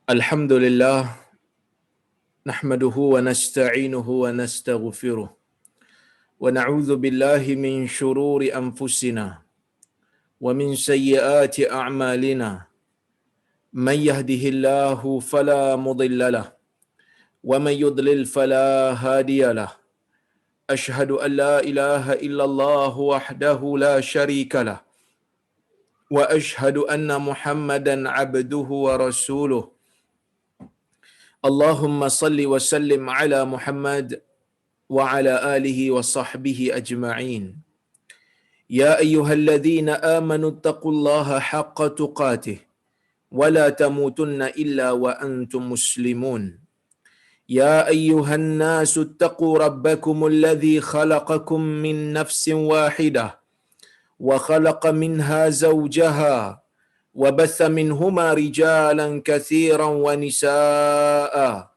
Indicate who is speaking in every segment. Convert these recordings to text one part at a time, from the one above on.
Speaker 1: Alhamdulillah, nahmaduhu wa nasta'inuhu wa nastaghfiruh wa na'udzu billahi min shururi anfusina wa min sayyiati a'malina. Man yahdihillahu fala mudilla lahu wa man yudlil fala hadiya lahu. Ashhadu an la ilaha illallah wahdahu la syarika lahu wa ashhadu anna Muhammadan 'abduhu wa rasuluh. Allahumma salli wa sallim ala Muhammad wa ala alihi wa sahbihi ajma'in. Ya ayyuhalladzina amanu taqullaha haqqa tuqatih wa la tamutunna illa wa antum muslimun. Ya ayyuhan nasu taqu rabbakumul ladzi khalaqakum min nafsin wahidah wa khalaqa minha zawjaha wa batha minhuma rijalan katsiran wa nisaa'a.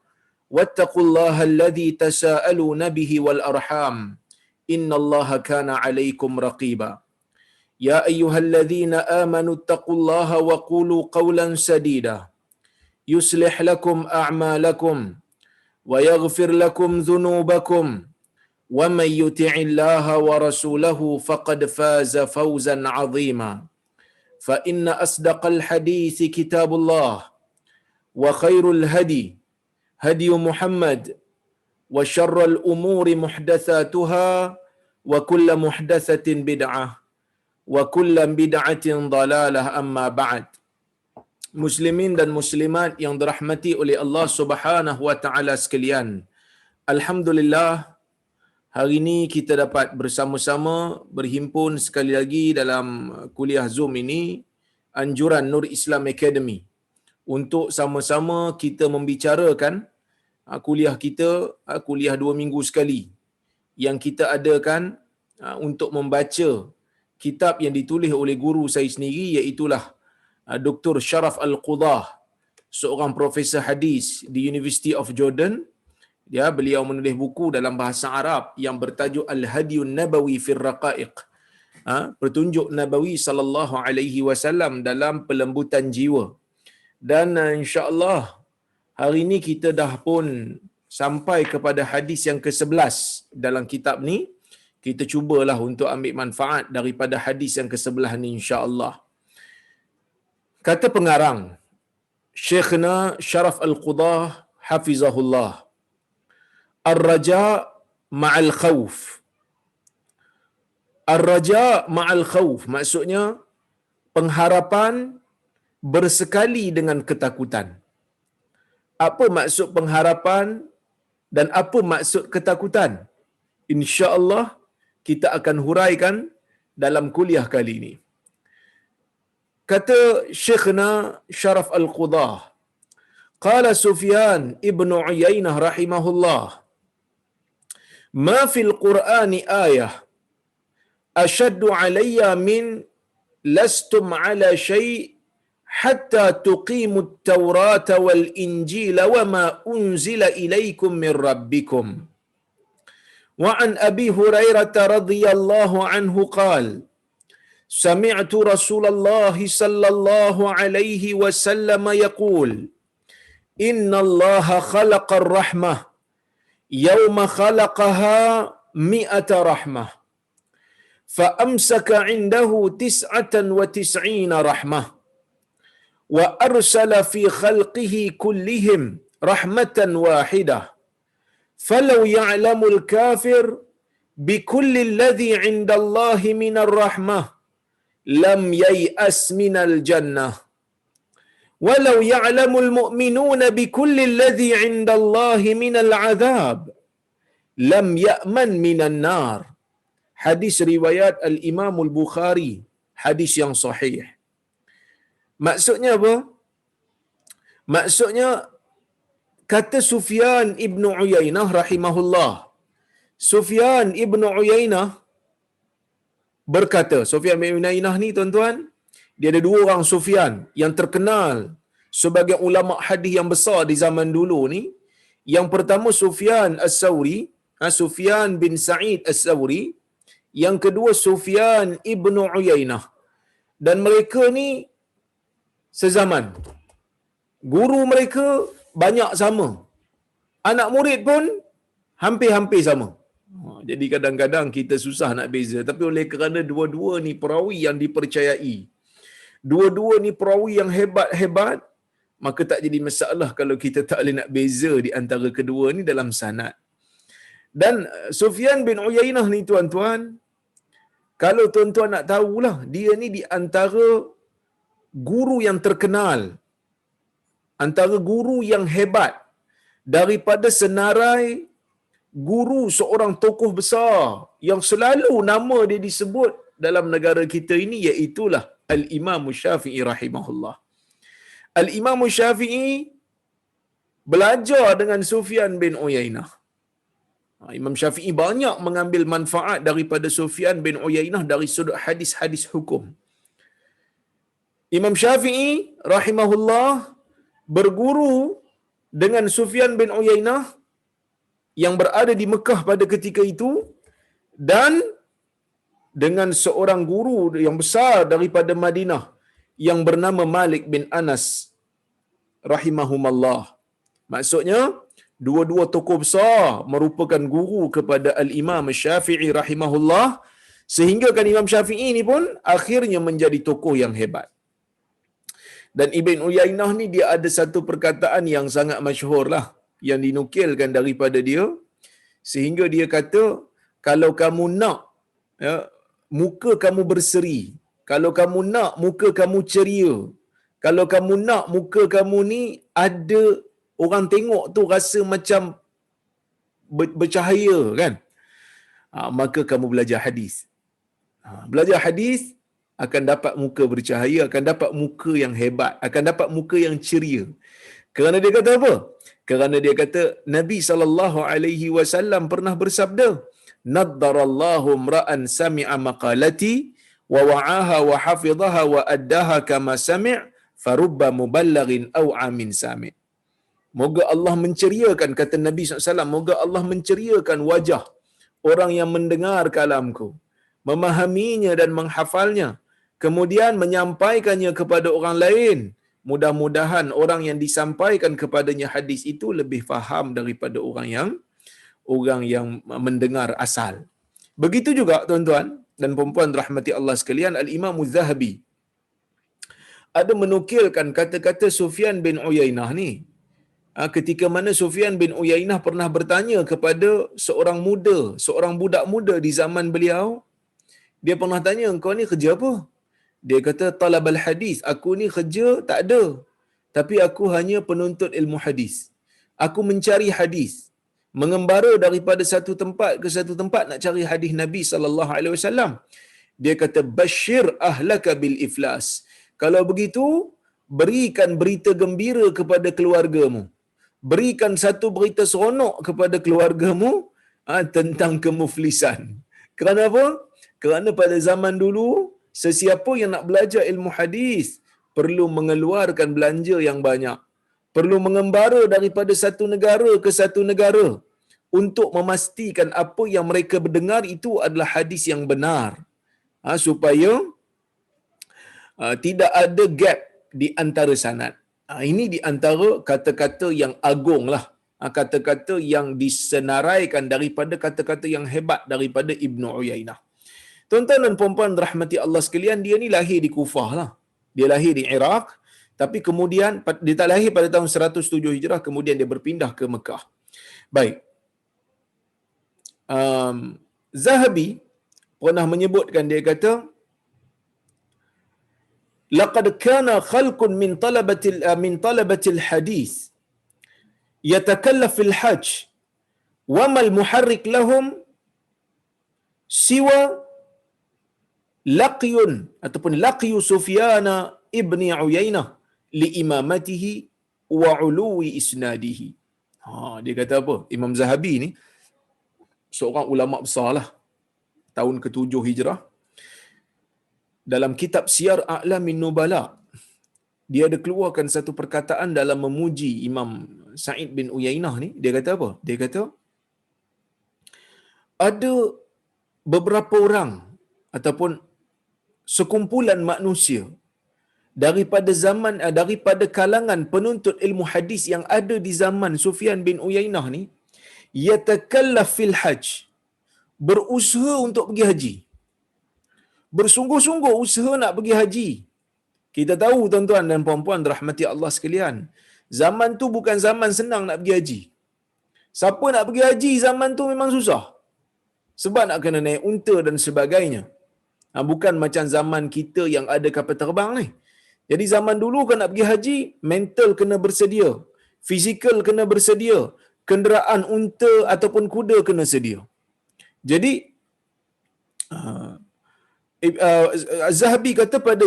Speaker 1: Wattaqullaha alladzi tasaaluna bihi wal arham. Innallaha kana 'alaikum raqiba. Ya ayyuhalladzina amanu taqullaha wa qulu qawlan sadida. Yuslih lakum a'malakum wa yaghfir lakum dhunubakum. Wa may yuti'illaha wa rasulahu faqad faza fawzan 'azima. Fa inna asdaqal hadithi kitabullah wa khairul hadi hadi Muhammad wa syarrul umuri muhdatsatuha wa kullu muhdatsatin bid'ah wa kullu bid'atin dhalalah, amma ba'd. Muslimin dan muslimat yang dirahmati oleh Allah Subhanahu wa taala sekalian, alhamdulillah hari ini kita dapat bersama-sama berhimpun sekali lagi dalam kuliah Zoom ini, anjuran Nur Islam Academy, untuk sama-sama kita membicarakan kuliah kita, kuliah 2 minggu sekali yang kita adakan untuk membaca kitab yang ditulis oleh guru saya sendiri, iaitulah Dr. Sharaf Al-Qudah, seorang profesor hadis di University of Jordan. Beliau menulis buku dalam bahasa Arab yang bertajuk Al-Hadiyun Nabawi fir Raqaiq, petunjuk Nabawi sallallahu alaihi wasallam dalam pelembutan jiwa. Dan insya-Allah hari ini kita dah pun sampai kepada hadis yang ke-11 dalam kitab ni. Kita cubalah untuk ambil manfaat daripada hadis yang ke-11 ni, insya-Allah. Kata pengarang Syekhna Sharaf Al-Qudah hafizahullah, Ar-raja ma'al khawf. Ar-raja ma'al khawf maksudnya pengharapan bersekali dengan ketakutan. Apa maksud pengharapan dan apa maksud ketakutan? Insya-Allah kita akan huraikan dalam kuliah kali ini. Kata Syekhna Sharaf Al-Qudah, qala Sufyan ibn Uyainah rahimahullah, ma fil Qur'ani ayah ashaddu alayya min lastum ala syai' hatta tuqimu at-taurata wal injila wa ma unzila ilaykum min rabbikum. Wa an Abi Hurairah radhiyallahu anhu qala sami'tu Rasulullah sallallahu alaihi wasallam yaqul inna Allaha khalaqa ar-rahmah yawma khalaqaha mi'ata rahmah fa amsaka 'indahu 99 rahmah wa arsala fi khalqihi kullihim rahmatan wahidah falau ya'lamul kafir bikulli alladhi 'inda Allahi minar rahmah lam yai'as minal jannah walau ya'lamul mu'minuna bikulli alladhi 'inda Allahi minal 'adzab lam ya'man minan nar. Hadis riwayat Al-Imam Al-Bukhari, hadis yang sahih. Maksudnya apa? Maksudnya kata Sufyan ibn Uyainah rahimahullah. Sufyan ibn Uyainah berkata, Sufyan ibn Uyainah ni tuan-tuan, dia ada 2 orang Sufyan yang terkenal sebagai ulama hadis yang besar di zaman dulu ni. Yang pertama Sufyan As-Sawri, Sufyan bin Sa'id As-Sawri. Yang kedua Sufyan ibn Uyainah. Dan mereka ni sezaman. Guru mereka banyak sama. Anak murid pun hampir-hampir sama. Jadi kadang-kadang kita susah nak beza. Tapi oleh kerana dua-dua ni perawi yang dipercayai, dua-dua ni perawi yang hebat-hebat, maka tak jadi masalah kalau kita tak boleh nak beza di antara kedua ni dalam sanad. Dan Sufyan bin Uyainah ni tuan-tuan, kalau tuan-tuan nak tahulah, dia ni di antara guru yang terkenal, antara guru yang hebat daripada senarai guru seorang tokoh besar yang selalu nama dia disebut dalam negara kita ini, iaitulah Al-Imam Syafi'i rahimahullah. Al-Imam Syafi'i belajar dengan Sufyan bin Uyainah. Imam Syafi'i banyak mengambil manfaat daripada Sufyan bin Uyainah dari sudut hadis-hadis hukum. Imam Syafi'i rahimahullah berguru dengan Sufyan bin Uyainah yang berada di Mekah pada ketika itu, dan dengan seorang guru yang besar daripada Madinah yang bernama Malik bin Anas rahimahumallah. Maksudnya dua-dua tokoh besar merupakan guru kepada Al-Imam Syafi'i rahimahullah, sehingga kan Imam Syafi'i ni pun akhirnya menjadi tokoh yang hebat. Dan Ibn Uyainah ni dia ada satu perkataan yang sangat masyhur lah, yang dinukilkan daripada dia, sehingga dia kata, kalau kamu nak ya, muka kamu berseri, kalau kamu nak muka kamu ceria, kalau kamu nak muka kamu ni ada orang tengok tu rasa macam bercahaya kan, maka kamu belajar hadis. Belajar hadis akan dapat muka bercahaya, akan dapat muka yang hebat, akan dapat muka yang ceria. Kerana dia kata apa? Kerana dia kata Nabi SAW pernah bersabda, naddarallahu mra'an sami'a maqalati wa wa'aha wa hafidhaha wa addaha kama sami' farubba muballighin aw amin sami'. Moga Allah menceriakan, kata Nabi SAW, moga Allah menceriakan wajah orang yang mendengar kalamku, memahaminya dan menghafalnya, kemudian menyampaikannya kepada orang lain. Mudah-mudahan orang yang disampaikan kepadanya hadis itu lebih faham daripada orang yang mendengar asal. Begitu juga tuan-tuan dan puan-puan rahmati Allah sekalian, Al-Imam Az-Zahabi ada menukilkan kata-kata Sufyan bin Uyainah ni. Ketika mana Sufyan bin Uyainah pernah bertanya kepada seorang budak muda di zaman beliau, dia pernah tanya, engkau ni kerja apa? Dia kata, talabal hadis, aku ni kerja tak ada, tapi aku hanya penuntut ilmu hadis. Aku mencari hadis, mengembara daripada satu tempat ke satu tempat nak cari hadis Nabi sallallahu alaihi wasallam. Dia kata, basyir ahlaka bil iflas. Kalau begitu, berikan berita gembira kepada keluargamu. Berikan satu berita seronok kepada keluargamu tentang kemuflisan. Kerana apa? Kerana pada zaman dulu, sesiapa yang nak belajar ilmu hadis perlu mengeluarkan belanja yang banyak, perlu mengembara daripada satu negara ke satu negara untuk memastikan apa yang mereka mendengar itu adalah hadis yang benar, supaya tidak ada gap di antara sanad. Ini di antara kata-kata yang agung lah, kata-kata yang disenaraikan daripada kata-kata yang hebat daripada Ibn Uyainah. Tuan-tuan dan puan-puan rahmati Allah sekalian, dia ni lahir di Kufah lah. Dia lahir di Iraq, tapi kemudian dia tak lahir pada tahun 107 Hijrah, kemudian dia berpindah ke Mekah. Baik. Zahabi pernah menyebutkan, dia kata, laqad kana khalqun min talabatil hadis yatakallaf fil hajj wa mal muharrik lahum siwa laqiyun ataupun laqiyu Sufyan ibni Uyainah li imamatihi wa uluwi isnadihi. Dia kata apa? Imam Zahabi ni seorang ulama besarlah, tahun ke-7 Hijrah. Dalam kitab Siyar A'lamin Nubala, dia ada keluarkan satu perkataan dalam memuji Imam Sa'id bin Uyainah ni. Dia kata apa? Dia kata, ada beberapa orang ataupun sekumpulan manusia daripada kalangan penuntut ilmu hadis yang ada di zaman Sufyan bin Uyainah ni, yatakallaf fil hajj, berusaha untuk pergi haji, bersungguh-sungguh usaha nak pergi haji. Kita tahu tuan-tuan dan puan-puan rahmati Allah sekalian, zaman tu bukan zaman senang nak pergi haji. Siapa nak pergi haji zaman tu memang susah. Sebab nak kena naik unta dan sebagainya. Bukan macam zaman kita yang ada kapal terbang ni. Jadi zaman dulu kan nak pergi haji, mental kena bersedia, fizikal kena bersedia, kenderaan unta ataupun kuda kena sedia. Jadi Az-Zahabi kata pada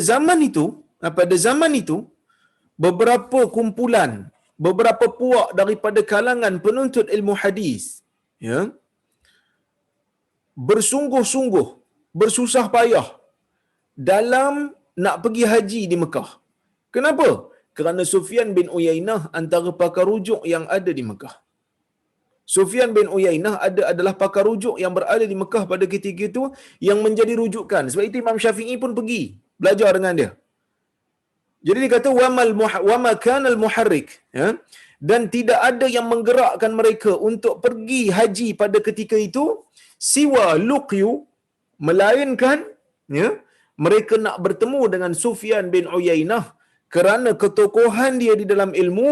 Speaker 1: zaman itu beberapa kumpulan, beberapa puak daripada kalangan penuntut ilmu hadis, ya, bersungguh-sungguh, bersusah payah dalam nak pergi haji di Mekah. Kenapa? Kerana Sufyan bin Uyainah antara pakar rujuk yang ada di Mekah. Sufyan bin Uyainah adalah pakar rujuk yang berada di Mekah pada ketika itu, yang menjadi rujukan. Sebab itu Imam Syafi'i pun pergi belajar dengan dia. Jadi dia kata wama kanal muharrik, ya? Dan tidak ada yang menggerakkan mereka untuk pergi haji pada ketika itu siwa luqyu, melainkan, ya, mereka nak bertemu dengan Sufyan bin Uyainah kerana ketokohan dia di dalam ilmu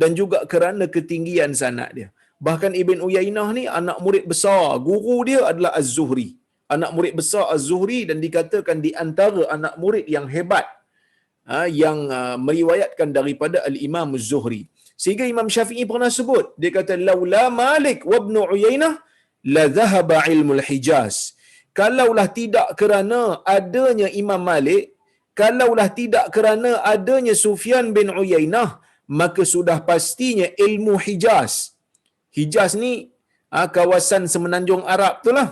Speaker 1: dan juga kerana ketinggian sanad dia. Bahkan Ibn Uyainah ni anak murid besar, guru dia adalah Az-Zuhri. Anak murid besar Az-Zuhri, dan dikatakan di antara anak murid yang hebat yang meriwayatkan daripada Al-Imam Az-Zuhri. Sehingga Imam Syafi'i pernah sebut, dia kata laula Malik wa Ibn Uyainah la dhahaba ilmul Hijaz. Kalaulah tidak kerana adanya Imam Malik, kalaulah tidak kerana adanya Sufyan bin Uyainah, maka sudah pastinya ilmu Hijaz. Hijaz ni kawasan semenanjung Arab tu lah.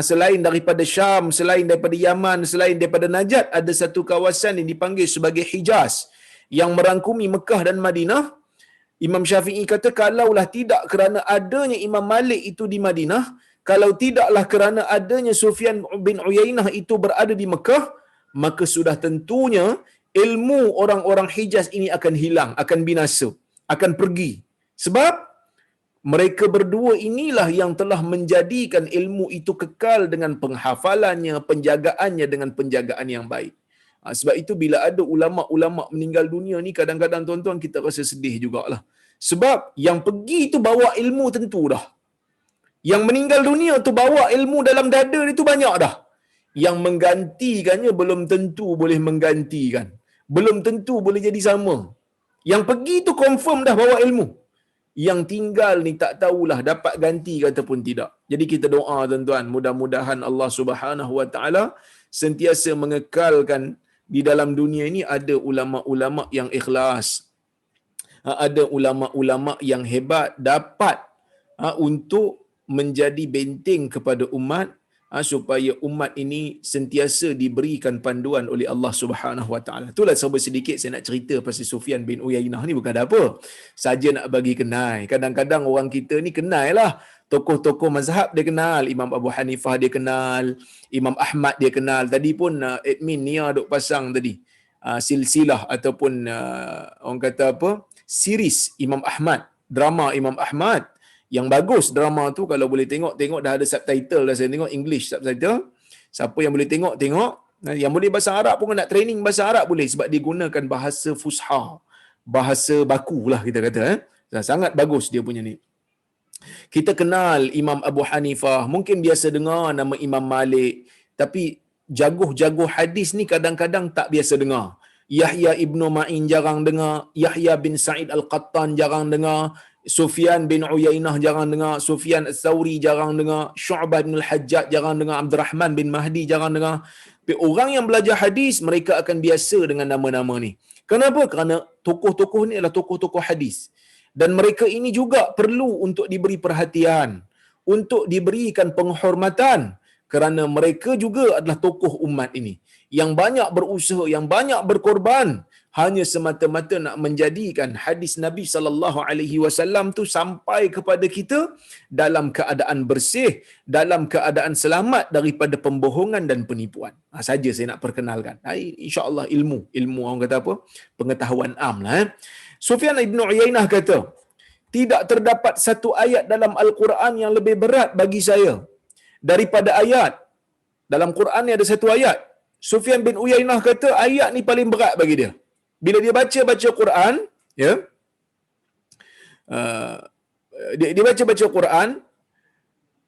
Speaker 1: Selain daripada Syam, selain daripada Yaman, selain daripada Najat, ada satu kawasan yang dipanggil sebagai Hijaz yang merangkumi Mekah dan Madinah. Imam Syafi'i kata kalaulah tidak kerana adanya Imam Malik itu di Madinah, kalau tidaklah kerana adanya Sufyan bin Uyainah itu berada di Mekah, maka sudah tentunya ilmu orang-orang Hijaz ini akan hilang, akan binasa, akan pergi. Sebab mereka berdua inilah yang telah menjadikan ilmu itu kekal dengan penghafalannya, penjagaannya dengan penjagaan yang baik. Sebab itu bila ada ulama-ulama meninggal dunia ni, kadang-kadang tuan-tuan kita rasa sedih jugalah. Sebab yang pergi itu bawa ilmu tentu dah. Yang meninggal dunia tu bawa ilmu dalam dada dia tu banyak dah. Yang menggantikannya belum tentu boleh menggantikan. Belum tentu boleh jadi sama. Yang pergi tu confirm dah bawa ilmu. Yang tinggal ni tak tahulah dapat ganti ke ataupun tidak. Jadi kita doa tuan-tuan, mudah-mudahan Allah Subhanahu Wa Taala sentiasa mengekalkan di dalam dunia ini ada ulama-ulama yang ikhlas. Ada ulama-ulama yang hebat dapat untuk menjadi benteng kepada umat, supaya umat ini sentiasa diberikan panduan oleh Allah Subhanahu Wa Taala. Itulah sebab sedikit saya nak cerita pasal Sufyan bin Uyainah ni, bukan apa. Saja nak bagi kenal. Kadang-kadang orang kita ni kenal lah tokoh-tokoh mazhab dia kenal, Imam Abu Hanifah dia kenal, Imam Ahmad dia kenal. Tadi pun admin Nia duk pasang tadi silsilah ataupun orang kata apa, series Imam Ahmad, drama Imam Ahmad yang bagus. Drama tu kalau boleh tengok dah ada subtitle dah, saya tengok English subtitle. Siapa yang boleh tengok, yang boleh bahasa Arab pun nak training bahasa Arab boleh, sebab dia gunakan bahasa fusha, bahasa baku lah kita kata. Sangat bagus dia punya ni. Kita kenal Imam Abu Hanifah, mungkin biasa dengar nama Imam Malik, tapi jaguh-jaguh hadis ni kadang-kadang tak biasa dengar. Yahya ibnu Ma'in jarang dengar, Yahya bin Sa'id Al-Qattan jarang dengar, Sufyan bin Uyainah jarang dengar, Sufyan Al-Thawri jarang dengar, Syu'bah bin Al-Hajjaj jarang dengar, Abdul Rahman bin Mahdi jarang dengar. Tapi orang yang belajar hadis, mereka akan biasa dengan nama-nama ni. Kenapa? Kerana tokoh-tokoh ni adalah tokoh-tokoh hadis. Dan mereka ini juga perlu untuk diberi perhatian, untuk diberikan penghormatan, kerana mereka juga adalah tokoh umat ini. yang banyak berusaha, yang banyak berkorban hanya semata-mata nak menjadikan hadis Nabi sallallahu alaihi wasallam tu sampai kepada kita dalam keadaan bersih, dalam keadaan selamat daripada pembohongan dan penipuan. Saja saya nak perkenalkan. Insya-Allah ilmu orang kata apa? Pengetahuan am lah. Sufyan Ibn Uyainah kata, tidak terdapat satu ayat dalam Al-Quran yang lebih berat bagi saya daripada ayat. Dalam Quran ni ada satu ayat. Sufyan bin Uyainah kata ayat ni paling berat bagi dia. Bila dia baca Quran, ya, dia baca Quran,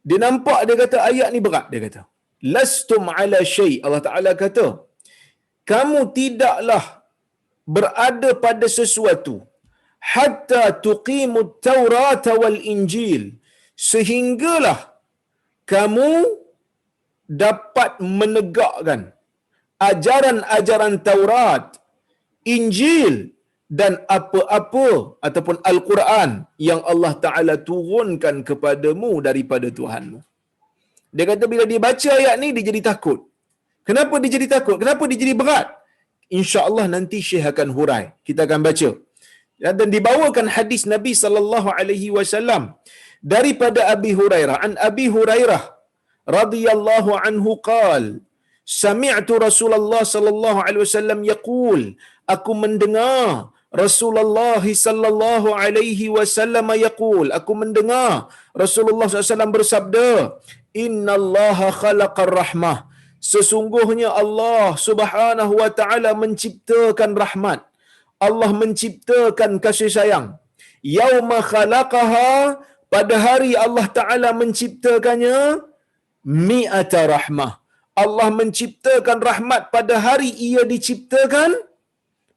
Speaker 1: dia nampak, dia kata ayat ni berat, dia kata. Lastum ala syai', Allah Ta'ala kata, kamu tidaklah berada pada sesuatu hatta tuqimut Taurat wal Injil, sehinggalah kamu dapat menegakkan ajaran-ajaran Taurat, Injil dan apa-apa ataupun Al-Quran yang Allah Ta'ala turunkan kepadamu daripada Tuhanmu. Dia kata bila dia baca ayat ni, dia jadi takut. Kenapa dia jadi takut? Kenapa dia jadi berat? InsyaAllah nanti Syekh akan hurai. Kita akan baca. Dan dibawakan hadis Nabi SAW daripada Abi Hurairah. An Abi Hurairah radhiyallahu anhu qal, sami'tu Rasulullah sallallahu alaihi wasallam yaqul, aku mendengar Rasulullah sallallahu alaihi wasallam yaqul, aku mendengar Rasulullah SAW bersabda, innallaha khalaqar rahmah, sesungguhnya Allah Subhanahu wa taala menciptakan rahmat, Allah menciptakan kasih sayang. Yauma khalaqaha, pada hari Allah Ta'ala menciptakannya, mi'ata rahmah, Allah menciptakan rahmat pada hari ia diciptakan.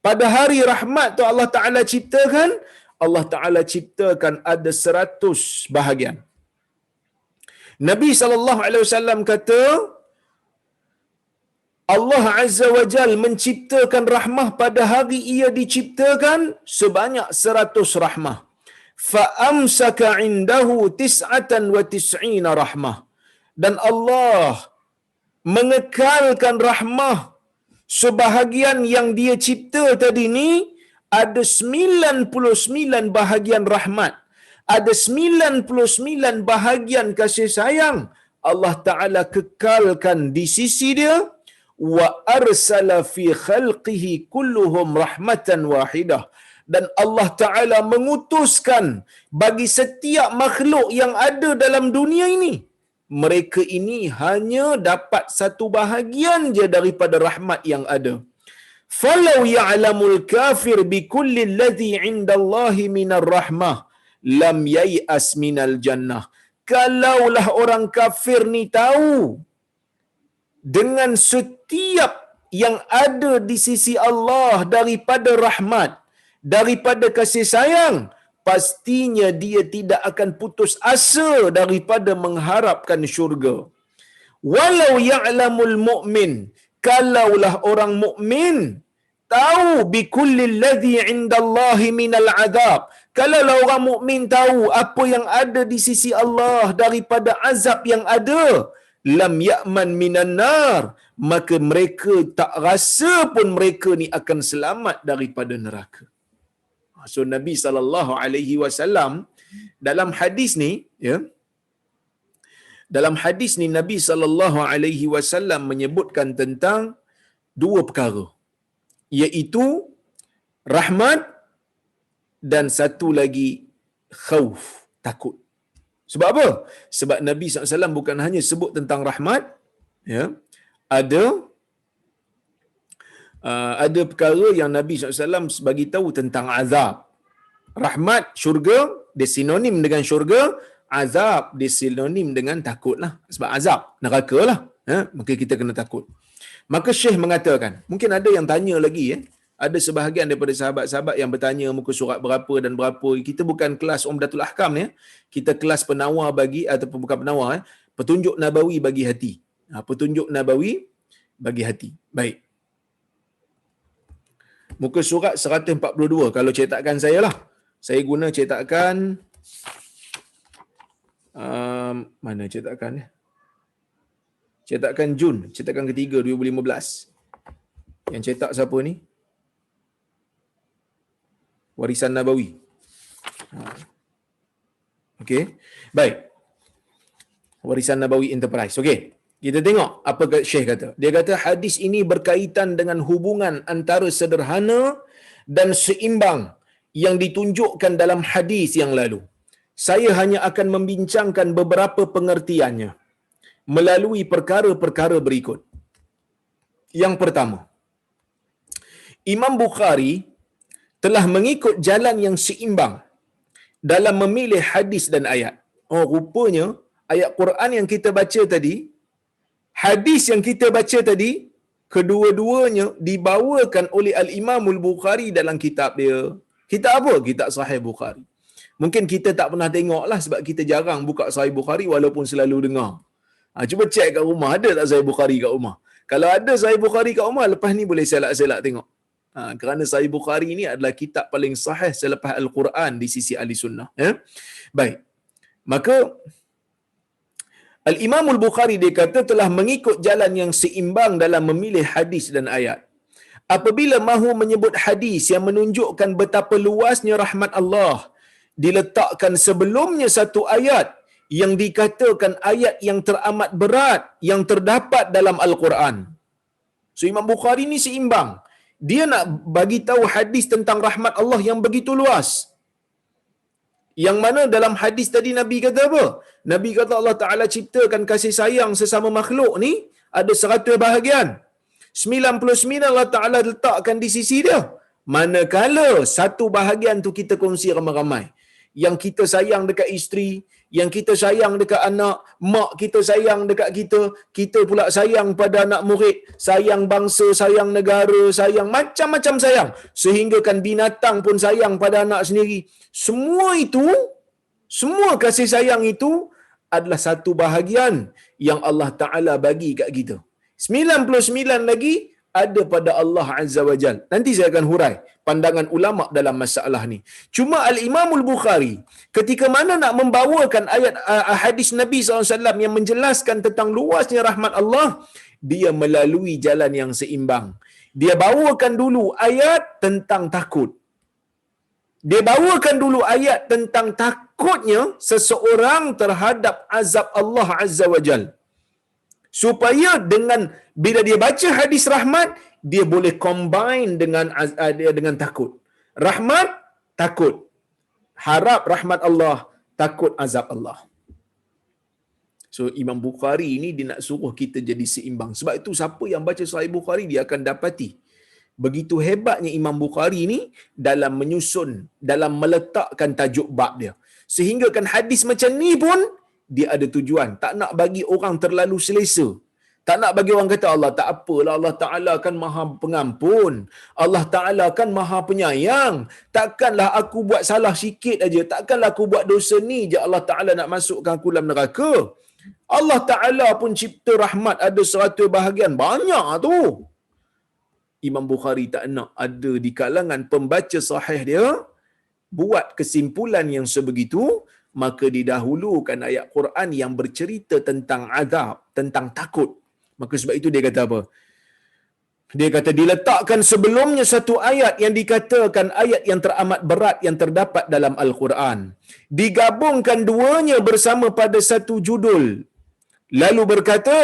Speaker 1: Pada hari rahmat tu Allah Ta'ala ciptakan, Allah Ta'ala ciptakan ada 100 bahagian. Nabi SAW kata, Allah Azza wa Jal menciptakan rahmah pada hari ia diciptakan sebanyak 100 rahmah. Fa'amsaka indahu 99 rahmah. Dan Allah mengekalkan rahmah sebahagian yang dia cipta tadi ni, ada 99 bahagian rahmat, ada 99 bahagian kasih sayang Allah Ta'ala kekalkan di sisi dia. Wa arsala fi khalqihi kulluhum rahmatan wahidah, dan Allah Ta'ala mengutuskan bagi setiap makhluk yang ada dalam dunia ini, mereka ini hanya dapat satu bahagian je daripada rahmat yang ada. Falau ya'lamul kafir bi kulli alladhi 'indallahi minar rahmah lam yai'as minal jannah. Kalaulah orang kafir ni tahu dengan setiap yang ada di sisi Allah daripada rahmat, daripada kasih sayang, pastinya dia tidak akan putus asa daripada mengharapkan syurga. Walau ya'lamul mu'min, kalaulah orang mukmin tahu bi kulli alladhi 'indallahi minal azab, kalaulah orang mukmin tahu apa yang ada di sisi Allah daripada azab yang ada, lam ya'man minan nar, maka mereka tak rasa pun mereka ni akan selamat daripada neraka. So Nabi SAW dalam hadis ni, ya, dalam hadis ni Nabi SAW menyebutkan tentang dua perkara, iaitu rahmat dan satu lagi khauf, takut. Sebab apa? Sebab Nabi SAW bukan hanya sebut tentang rahmat, ya, ada perkara yang Nabi SAW bagi tahu tentang azab. Rahmat, syurga, dia sinonim dengan syurga. Azab, dia sinonim dengan takut lah. Sebab azab, neraka lah. Maka kita kena takut. Maka Syekh mengatakan, mungkin ada yang tanya lagi, ada sebahagian daripada sahabat-sahabat yang bertanya muka surat berapa dan berapa. Kita bukan kelas Umdatul Ahkam ni, kita kelas penawar bagi, ataupun bukan penawar, petunjuk nabawi bagi hati. Petunjuk nabawi bagi hati. Baik. Muka surat 142 kalau cetakan saya lah. Saya guna cetakan mana cetakan ni? Cetakan Jun, cetakan ketiga 2015. Yang cetak siapa ni? Warisan Nabawi. Okey. Baik. Warisan Nabawi Enterprise. Okey. Kita tengok apa Syekh kata. Dia kata hadis ini berkaitan dengan hubungan antara sederhana dan seimbang yang ditunjukkan dalam hadis yang lalu. Saya hanya akan membincangkan beberapa pengertiannya melalui perkara-perkara berikut. Yang pertama, Imam Bukhari telah mengikut jalan yang seimbang dalam memilih hadis dan ayat. Oh, rupanya ayat Quran yang kita baca tadi, hadis yang kita baca tadi, kedua-duanya dibawakan oleh Al-Imamul Bukhari dalam kitab dia. Kitab apa? Kitab Sahih Bukhari. Mungkin kita tak pernah tengok lah sebab kita jarang buka Sahih Bukhari walaupun selalu dengar. Cuba cek kat rumah, ada tak Sahih Bukhari kat rumah? Kalau ada Sahih Bukhari kat rumah, lepas ni boleh selak-selak tengok. Kerana Sahih Bukhari ini adalah kitab paling sahih selepas Al-Quran di sisi Ahli Sunnah. Baik. Maka Al-Imamul Bukhari dia kata telah mengikut jalan yang seimbang dalam memilih hadis dan ayat. Apabila mahu menyebut hadis yang menunjukkan betapa luasnya rahmat Allah, diletakkan sebelumnya satu ayat yang dikatakan ayat yang teramat berat yang terdapat dalam Al-Quran. So Imam Bukhari ni seimbang. Dia nak bagi tahu hadis tentang rahmat Allah yang begitu luas. Yang mana dalam hadis tadi Nabi kata apa? Nabi kata Allah Ta'ala ciptakan kasih sayang sesama makhluk ni ada 100 bahagian. 99 Allah Ta'ala letakkan di sisi dia. Manakala satu bahagian tu kita kongsi ramai-ramai. Yang kita sayang dekat isteri, yang kita sayang dekat anak, mak kita sayang dekat kita pula sayang pada anak murid, sayang bangsa, sayang negara, sayang macam-macam sayang. Sehingga kan binatang pun sayang pada anak sendiri. Semua itu, semua kasih sayang itu adalah satu bahagian yang Allah Ta'ala bagi kat kita. 99 lagi ada pada Allah Azza wa Jal. Nanti saya akan hurai pandangan ulama dalam masalah ni. Cuma Al-Imamul Bukhari ketika mana nak membawakan ayat hadis Nabi SAW yang menjelaskan tentang luasnya rahmat Allah, dia melalui jalan yang seimbang. Dia bawakan dulu ayat tentang takut. Dia bawakan dulu ayat tentang takutnya seseorang terhadap azab Allah Azza wa Jal. Supaya dengan bila dia baca hadis rahmat, dia boleh combine dengan takut. Rahmat, takut. Harap rahmat Allah, takut azab Allah. So Imam Bukhari ini dia nak suruh kita jadi seimbang. Sebab itu siapa yang baca Sahih Bukhari dia akan dapati begitu hebatnya Imam Bukhari ini dalam menyusun, dalam meletakkan tajuk bab dia. Sehingga kan hadis macam ni pun dia ada tujuan. Tak nak bagi orang terlalu selesa. Tak nak bagi orang kata Allah tak apalah, Allah Ta'ala kan maha pengampun. Allah Ta'ala kan maha penyayang. Takkanlah aku buat salah sikit aja. Takkanlah aku buat dosa ni je Allah Ta'ala nak masukkan aku dalam neraka. Allah Ta'ala pun cipta rahmat ada 100 bahagian. Banyak tu. Imam Bukhari tak nak ada di kalangan pembaca sahih dia buat kesimpulan yang sebegitu, maka didahulukan ayat Quran yang bercerita tentang azab, tentang takut. Maka sebab itu dia kata apa? Dia kata diletakkan sebelumnya satu ayat yang dikatakan ayat yang teramat berat yang terdapat dalam Al-Quran. Digabungkan duanya bersama pada satu judul. Lalu berkata,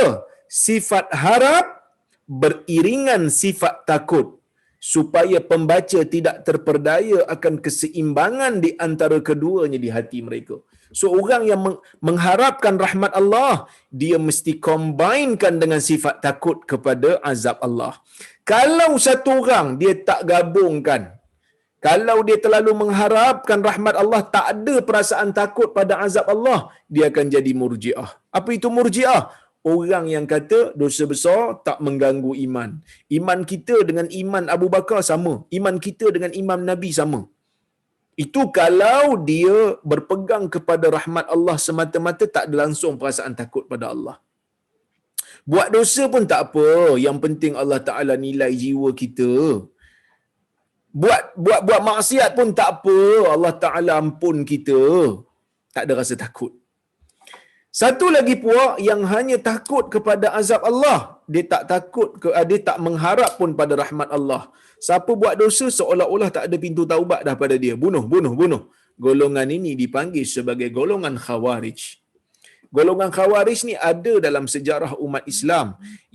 Speaker 1: sifat harap beriringan sifat takut, supaya pembaca tidak terperdaya akan keseimbangan di antara keduanya di hati mereka. So orang yang mengharapkan rahmat Allah, dia mesti combinekan dengan sifat takut kepada azab Allah. Kalau satu orang dia tak gabungkan, kalau dia terlalu mengharapkan rahmat Allah, tak ada perasaan takut pada azab Allah, dia akan jadi murji'ah. Apa itu murji'ah? Orang yang kata dosa besar tak mengganggu iman. Iman kita dengan iman Abu Bakar sama. Iman kita dengan iman Nabi sama. Itu kalau dia berpegang kepada rahmat Allah semata-mata, tak ada langsung perasaan takut pada Allah. Buat dosa pun tak apa. Yang penting Allah Ta'ala nilai jiwa kita. Buat maksiat pun tak apa. Allah Ta'ala ampun kita. Tak ada rasa takut. Satu lagi puak yang hanya takut kepada azab Allah, dia tak takut dia tak mengharap pun pada rahmat Allah. Siapa buat dosa seolah-olah tak ada pintu taubat dah pada dia. Bunuh. Golongan ini dipanggil sebagai golongan Khawarij. Golongan Khawarij ni ada dalam sejarah umat Islam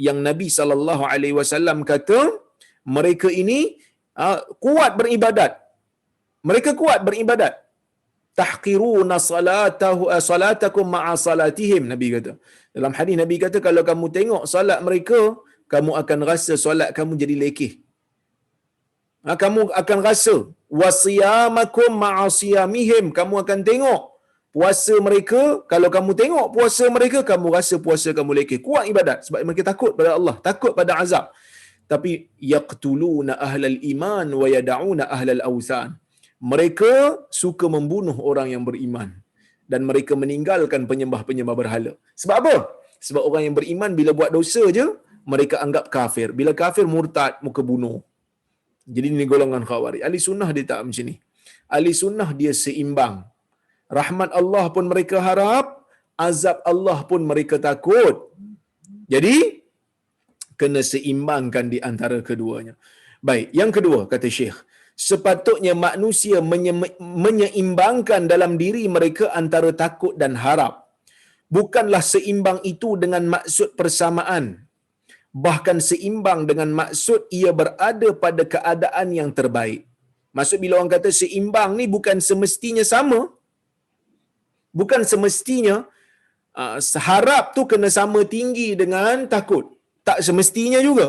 Speaker 1: yang Nabi SAW kata mereka ini kuat beribadat. Mereka kuat beribadat. Tahqiruna salatakum ma'a salatihim, Nabi kata. Dalam hadis Nabi kata kalau kamu tengok solat mereka, kamu akan rasa solat kamu jadi lekeh. Kamu akan rasa wasiyamakum ma'a siyamihim, kamu akan tengok puasa mereka, kalau kamu tengok puasa mereka, kamu rasa puasa kamu lekeh. Kuat ibadat sebab mereka takut pada Allah, takut pada azab. Tapi yaqtuluna ahlal iman wa yad'una ahlal awthan. Mereka suka membunuh orang yang beriman dan mereka meninggalkan penyembah-penyembah berhala. Sebab apa? Sebab orang yang beriman bila buat dosa je, mereka anggap kafir. Bila kafir, murtad, muka bunuh. Jadi ini golongan Khawarij. Ahli sunnah dia tak macam ni. Ahli sunnah dia seimbang. Rahmat Allah pun mereka harap, azab Allah pun mereka takut. Jadi kena seimbangkan di antara keduanya. Baik, yang kedua kata Syekh, sepatutnya manusia menyeimbangkan dalam diri mereka antara takut dan harap. Bukanlah seimbang itu dengan maksud persamaan. Bahkan seimbang dengan maksud ia berada pada keadaan yang terbaik. Maksud bila orang kata seimbang ni bukan semestinya sama. Bukan semestinya harap tu kena sama tinggi dengan takut. Tak semestinya juga.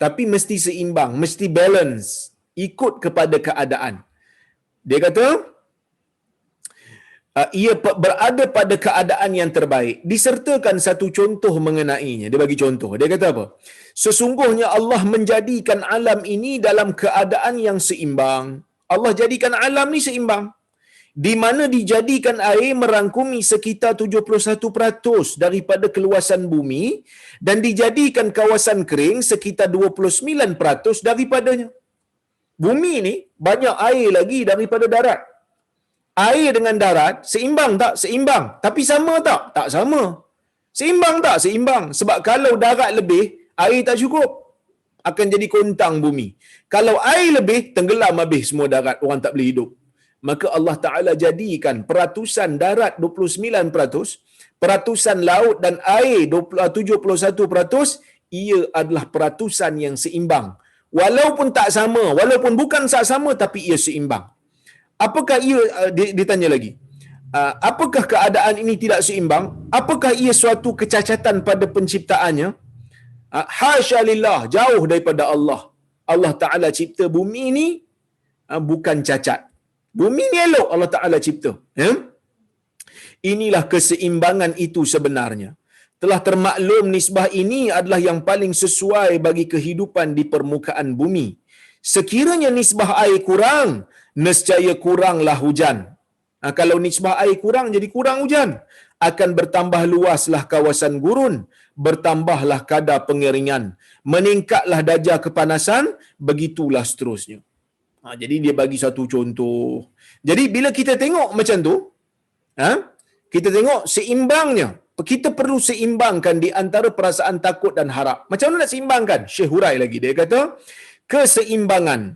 Speaker 1: Tapi mesti seimbang, mesti balance, ikut kepada keadaan. Dia kata ia berada pada keadaan yang terbaik. Disertakan satu contoh mengenainya. Dia bagi contoh. Dia kata apa? Sesungguhnya Allah menjadikan alam ini dalam keadaan yang seimbang. Allah jadikan alam ni seimbang. Di mana dijadikan air merangkumi sekitar 71% daripada keluasan bumi dan dijadikan kawasan kering sekitar 29% daripadanya. Bumi ni banyak air lagi daripada darat. Air dengan darat seimbang tak? Seimbang. Tapi sama tak? Tak sama. Seimbang tak? Seimbang. Sebab kalau darat lebih, air tak cukup. Akan jadi kontang bumi. Kalau air lebih, tenggelam habis semua darat. Orang tak boleh hidup. Maka Allah Ta'ala jadikan peratusan darat 29%, peratusan laut dan air 71%, ia adalah peratusan yang seimbang. Walaupun tak sama, walaupun bukan sama, tapi ia seimbang. Apakah ia, ditanya lagi, apakah keadaan ini tidak seimbang? Apakah ia suatu kecacatan pada penciptaannya? Hasya lillah, jauh daripada Allah. Allah Ta'ala cipta bumi ini bukan cacat. Bumi ni elok Allah Ta'ala cipta. Ya? Inilah keseimbangan itu sebenarnya. Telah termaklum nisbah ini adalah yang paling sesuai bagi kehidupan di permukaan bumi. Sekiranya nisbah air kurang, nescaya kuranglah hujan. Kalau nisbah air kurang, jadi kurang hujan. Akan bertambah luaslah kawasan gurun, bertambahlah kadar pengeringan, meningkatlah darjah kepanasan, begitulah seterusnya. Jadi dia bagi satu contoh. Jadi bila kita tengok macam tu, kita tengok seimbangnya. Kita perlu seimbangkan di antara perasaan takut dan harap. Macam mana nak seimbangkan? Syekh hurai lagi. Dia kata, keseimbangan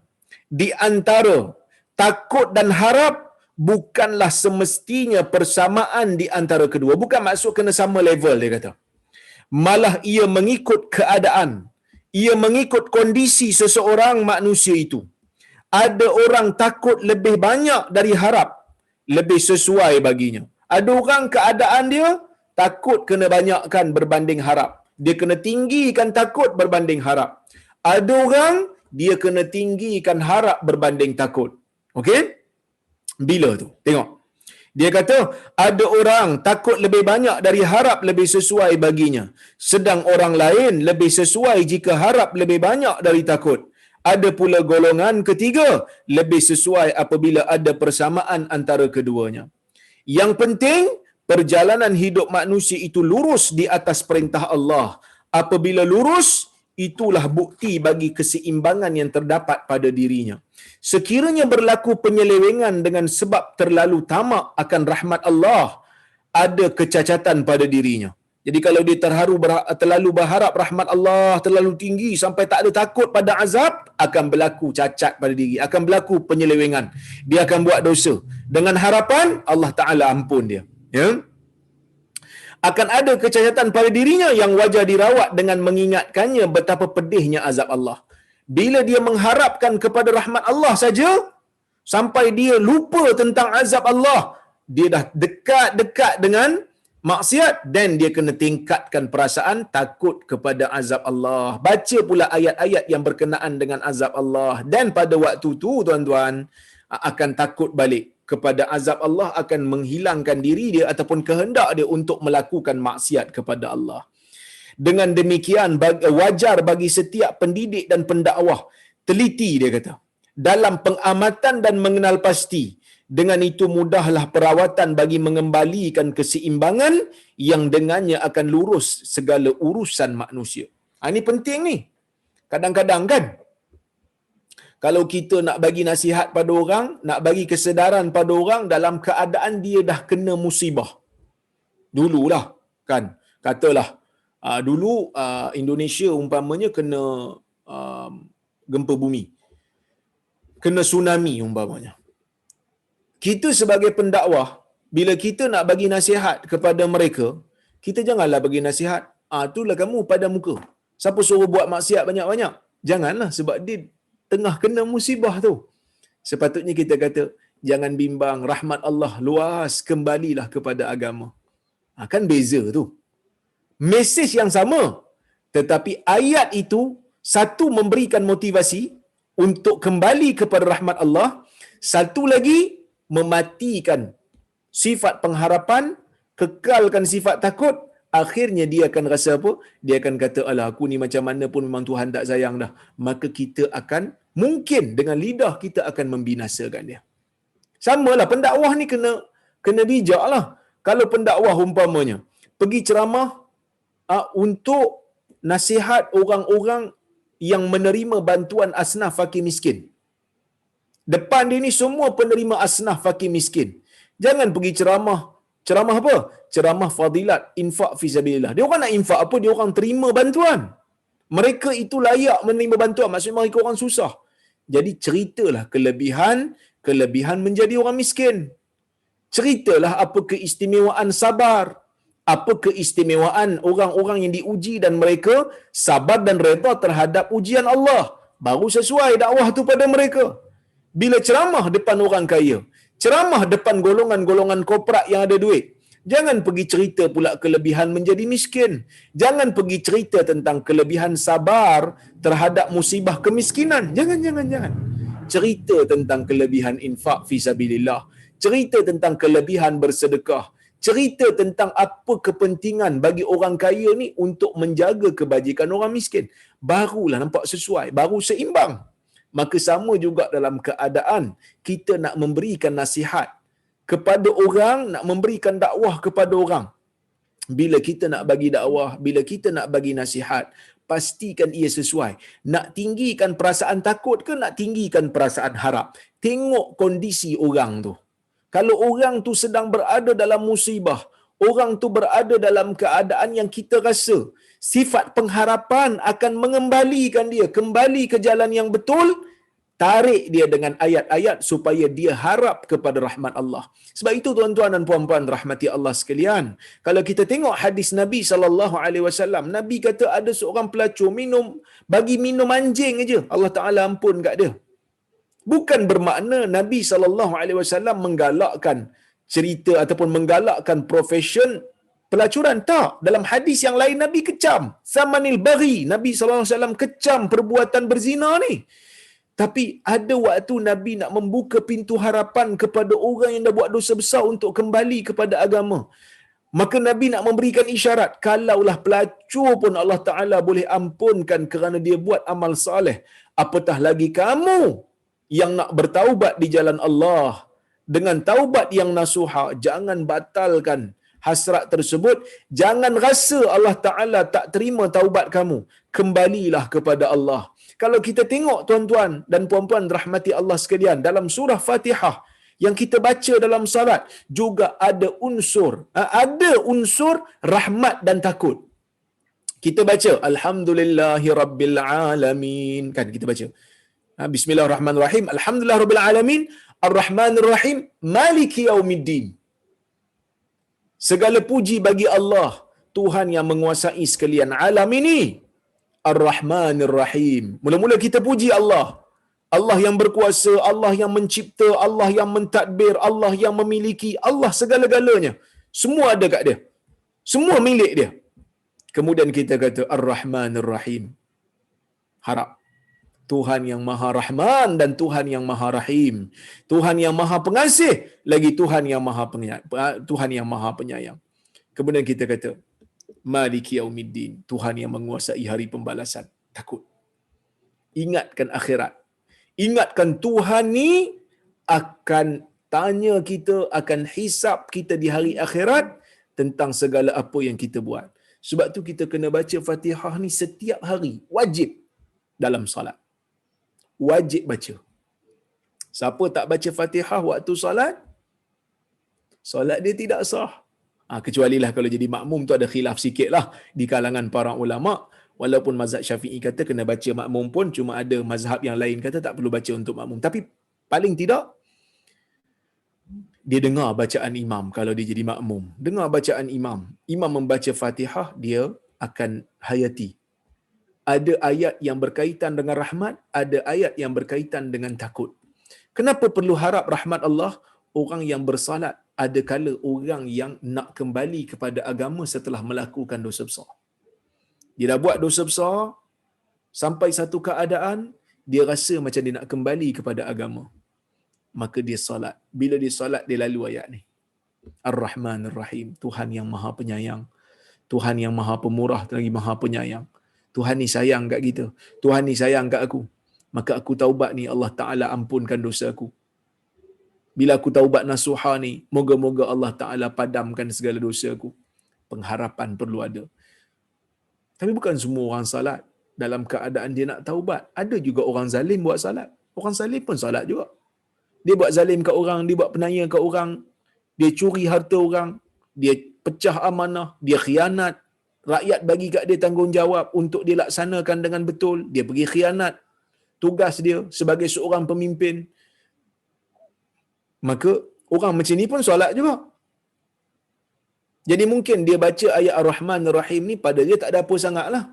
Speaker 1: di antara takut dan harap bukanlah semestinya persamaan di antara kedua. Bukan maksud kena sama level, dia kata. Malah ia mengikut keadaan. Ia mengikut kondisi seseorang manusia itu. Ada orang takut lebih banyak dari harap, lebih sesuai baginya. Ada orang keadaan dia takut kena banyakkan berbanding harap. Dia kena tinggikan takut berbanding harap. Ada orang dia kena tinggikan harap berbanding takut. Okey? Bila tu? Tengok. Dia kata ada orang takut lebih banyak dari harap lebih sesuai baginya. Sedang orang lain lebih sesuai jika harap lebih banyak dari takut. Ada pula golongan ketiga lebih sesuai apabila ada persamaan antara keduanya. Yang penting perjalanan hidup manusia itu lurus di atas perintah Allah. Apabila lurus, itulah bukti bagi keseimbangan yang terdapat pada dirinya. Sekiranya berlaku penyelewengan dengan sebab terlalu tamak akan rahmat Allah, ada kecacatan pada dirinya. Jadi kalau dia terlalu berharap rahmat Allah terlalu tinggi sampai tak ada takut pada azab, akan berlaku cacat pada diri, akan berlaku penyelewengan. Dia akan buat dosa. Dengan harapan Allah Taala ampun dia. Ya. Akan ada kecacatan pada dirinya yang wajar dirawat dengan mengingatkannya betapa pedihnya azab Allah. Bila dia mengharapkan kepada rahmat Allah saja, sampai dia lupa tentang azab Allah, dia dah dekat-dekat dengan maksiat, dan dia kena tingkatkan perasaan takut kepada azab Allah. Baca pula ayat-ayat yang berkenaan dengan azab Allah, dan pada waktu tu tuan-tuan akan takut balik kepada azab Allah, akan menghilangkan diri dia ataupun kehendak dia untuk melakukan maksiat kepada Allah. Dengan demikian wajar bagi setiap pendidik dan pendakwah teliti, dia kata, dalam pengamatan dan mengenal pasti. Dengan itu mudahlah perawatan bagi mengembalikan keseimbangan yang dengannya akan lurus segala urusan manusia. Ini penting ni. Kadang-kadang kan, kalau kita nak bagi nasihat pada orang, nak bagi kesedaran pada orang dalam keadaan dia dah kena musibah. Dululah kan, katalah dulu Indonesia umpamanya kena gempa bumi, kena tsunami umpamanya. Kita sebagai pendakwah, bila kita nak bagi nasihat kepada mereka, kita janganlah bagi nasihat, itulah kamu pada muka, siapa suruh buat maksiat banyak-banyak. Janganlah, sebab dia tengah kena musibah tu. Sepatutnya kita kata, jangan bimbang, rahmat Allah luas, kembalilah kepada agama. Kan beza tu. Mesej yang sama, tetapi ayat itu satu memberikan motivasi untuk kembali kepada rahmat Allah, satu lagi mematikan sifat pengharapan, kekalkan sifat takut. Akhirnya dia akan rasa apa? Dia akan kata, alah aku ni macam mana pun memang Tuhan tak sayang dah. Maka kita akan, mungkin dengan lidah kita akan membinasakan dia. Samalah pendakwah ni kena bijak lah. Kalau pendakwah umpamanya pergi ceramah untuk nasihat orang-orang yang menerima bantuan asnaf fakir miskin. Depan dia ni semua penerima asnaf fakir miskin. Jangan pergi ceramah apa? Ceramah fadilat, infak fi sabilillah. Dia orang nak infak apa? Dia orang terima bantuan. Mereka itu layak menerima bantuan. Maksudnya mereka orang susah. Jadi ceritalah kelebihan menjadi orang miskin. Ceritalah apa keistimewaan sabar, apa keistimewaan orang-orang yang diuji dan mereka sabar dan redha terhadap ujian Allah. Baru sesuai dakwah tu pada mereka. Bila ceramah depan orang kaya, ceramah depan golongan-golongan korporat yang ada duit, jangan pergi cerita pula kelebihan menjadi miskin. Jangan pergi cerita tentang kelebihan sabar terhadap musibah kemiskinan. Jangan. Cerita tentang kelebihan infak fi sabilillah. Cerita tentang kelebihan bersedekah. Cerita tentang apa kepentingan bagi orang kaya ni untuk menjaga kebajikan orang miskin. Barulah nampak sesuai, baru seimbang. Maka sama juga dalam keadaan kita nak memberikan nasihat kepada orang, nak memberikan dakwah kepada orang. Bila kita nak bagi dakwah, bila kita nak bagi nasihat, pastikan ia sesuai. Nak tinggikan perasaan takut ke nak tinggikan perasaan harap? Tengok kondisi orang tu. Kalau orang tu sedang berada dalam musibah, orang tu berada dalam keadaan yang kita rasa sifat pengharapan akan mengembalikan dia kembali ke jalan yang betul, tarik dia dengan ayat-ayat supaya dia harap kepada rahmat Allah. Sebab itu tuan-tuan dan puan-puan rahmati Allah sekalian, kalau kita tengok hadis Nabi SAW, Nabi kata ada seorang pelacur bagi minum anjing aja, Allah Ta'ala ampun kat dia. Bukan bermakna Nabi SAW menggalakkan cerita ataupun menggalakkan profesion pelacuran. Tak. Dalam hadis yang lain Nabi kecam samanil baghi. Nabi SAW kecam perbuatan berzina ni. Tapi ada waktu Nabi nak membuka pintu harapan kepada orang yang dah buat dosa besar untuk kembali kepada agama. Maka Nabi nak memberikan isyarat, kalaulah pelacur pun Allah Ta'ala boleh ampunkan kerana dia buat amal saleh, apatah lagi kamu yang nak bertaubat di jalan Allah dengan taubat yang nasuha. Jangan batalkan hasrat tersebut. Jangan rasa Allah Ta'ala tak terima taubat kamu. Kembalilah kepada Allah. Kalau kita tengok tuan-tuan dan puan-puan rahmati Allah sekalian, dalam surah Fatihah, yang kita baca dalam salat juga ada unsur rahmat dan takut. Kita baca alhamdulillahirabbil alamin, kan kita baca bismillahirrahmanirrahim, alhamdulillahirabbil alamin, arrahmanirrahim, maliki yaumiddin. Segala puji bagi Allah, Tuhan yang menguasai sekalian alam ini. Ar-Rahmanir-Rahim. Mula-mula kita puji Allah. Allah yang berkuasa, Allah yang mencipta, Allah yang mentadbir, Allah yang memiliki, Allah segala-galanya. Semua ada kat dia. Semua milik dia. Kemudian kita kata Ar-Rahmanir-Rahim. Harap Tuhan yang Maha Rahman dan Tuhan yang Maha Rahim. Tuhan yang Maha Pengasih, lagi Tuhan yang Maha Penyayang. Tuhan yang Maha Penyayang. Kemudian kita kata Maliki Yaumiddin, Tuhan yang menguasai hari pembalasan. Takut. Ingatkan akhirat. Ingatkan Tuhan ni akan tanya kita, akan hisap kita di hari akhirat tentang segala apa yang kita buat. Sebab tu kita kena baca Fatihah ni setiap hari. Wajib dalam salat. Wajib baca. Siapa tak baca Fatihah waktu salat, salat dia tidak sah. Kecualilah kalau jadi makmum tu ada khilaf sikit lah di kalangan para ulama. Walaupun mazhab Syafi'i kata kena baca makmum pun, cuma ada mazhab yang lain kata tak perlu baca untuk makmum. Tapi paling tidak dia dengar bacaan imam kalau dia jadi makmum. Dengar bacaan imam. Imam membaca Fatihah, dia akan hayati. Ada ayat yang berkaitan dengan rahmat, ada ayat yang berkaitan dengan takut. Kenapa perlu harap rahmat Allah? Orang yang bersalat, ada kala orang yang nak kembali kepada agama setelah melakukan dosa besar. Dia dah buat dosa besar, sampai satu keadaan, dia rasa macam dia nak kembali kepada agama. Maka dia salat. Bila dia salat, dia lalu ayat ni. Ar-Rahmanir-Rahim. Tuhan yang Maha Penyayang. Tuhan yang Maha Pemurah lagi Maha Penyayang. Tuhan ni sayang kat kita. Tuhan ni sayang kat aku. Maka aku taubat ni, Allah Ta'ala ampunkan dosa aku. Bila aku taubat nasuha ni, moga-moga Allah Ta'ala padamkan segala dosa aku. Pengharapan perlu ada. Tapi bukan semua orang salat dalam keadaan dia nak taubat. Ada juga orang zalim buat salat. Orang zalim pun salat juga. Dia buat zalim kat orang, dia buat penanya kat orang, dia curi harta orang, dia pecah amanah, dia khianat. Rakyat bagi kat dia tanggungjawab untuk dia laksanakan dengan betul, dia pergi khianat tugas dia sebagai seorang pemimpin. Maka orang macam ni pun solat juga. Jadi mungkin dia baca ayat Ar-Rahman Ar-Rahim ni pada dia tak ada apa sangatlah.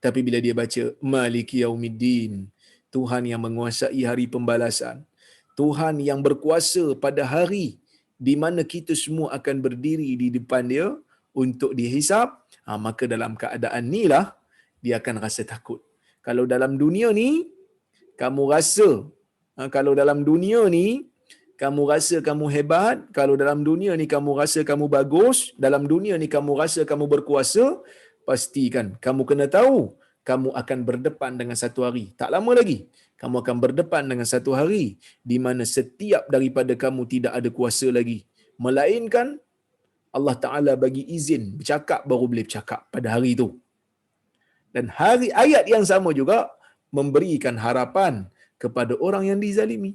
Speaker 1: Tapi bila dia baca Maliki Yaumiddin, Tuhan yang menguasai hari pembalasan, Tuhan yang berkuasa pada hari di mana kita semua akan berdiri di depan dia untuk dihisap, maka dalam keadaan inilah dia akan rasa takut. Kalau dalam dunia ni kamu rasa, kalau dalam dunia ni kamu rasa kamu hebat, kalau dalam dunia ni kamu rasa kamu bagus, dalam dunia ni kamu rasa kamu berkuasa, pastikan kamu kena tahu kamu akan berdepan dengan satu hari. Tak lama lagi kamu akan berdepan dengan satu hari di mana setiap daripada kamu tidak ada kuasa lagi, melainkan Allah Ta'ala bagi izin bercakap baru boleh bercakap pada hari itu. Dan hari ayat yang sama juga memberikan harapan kepada orang yang dizalimi.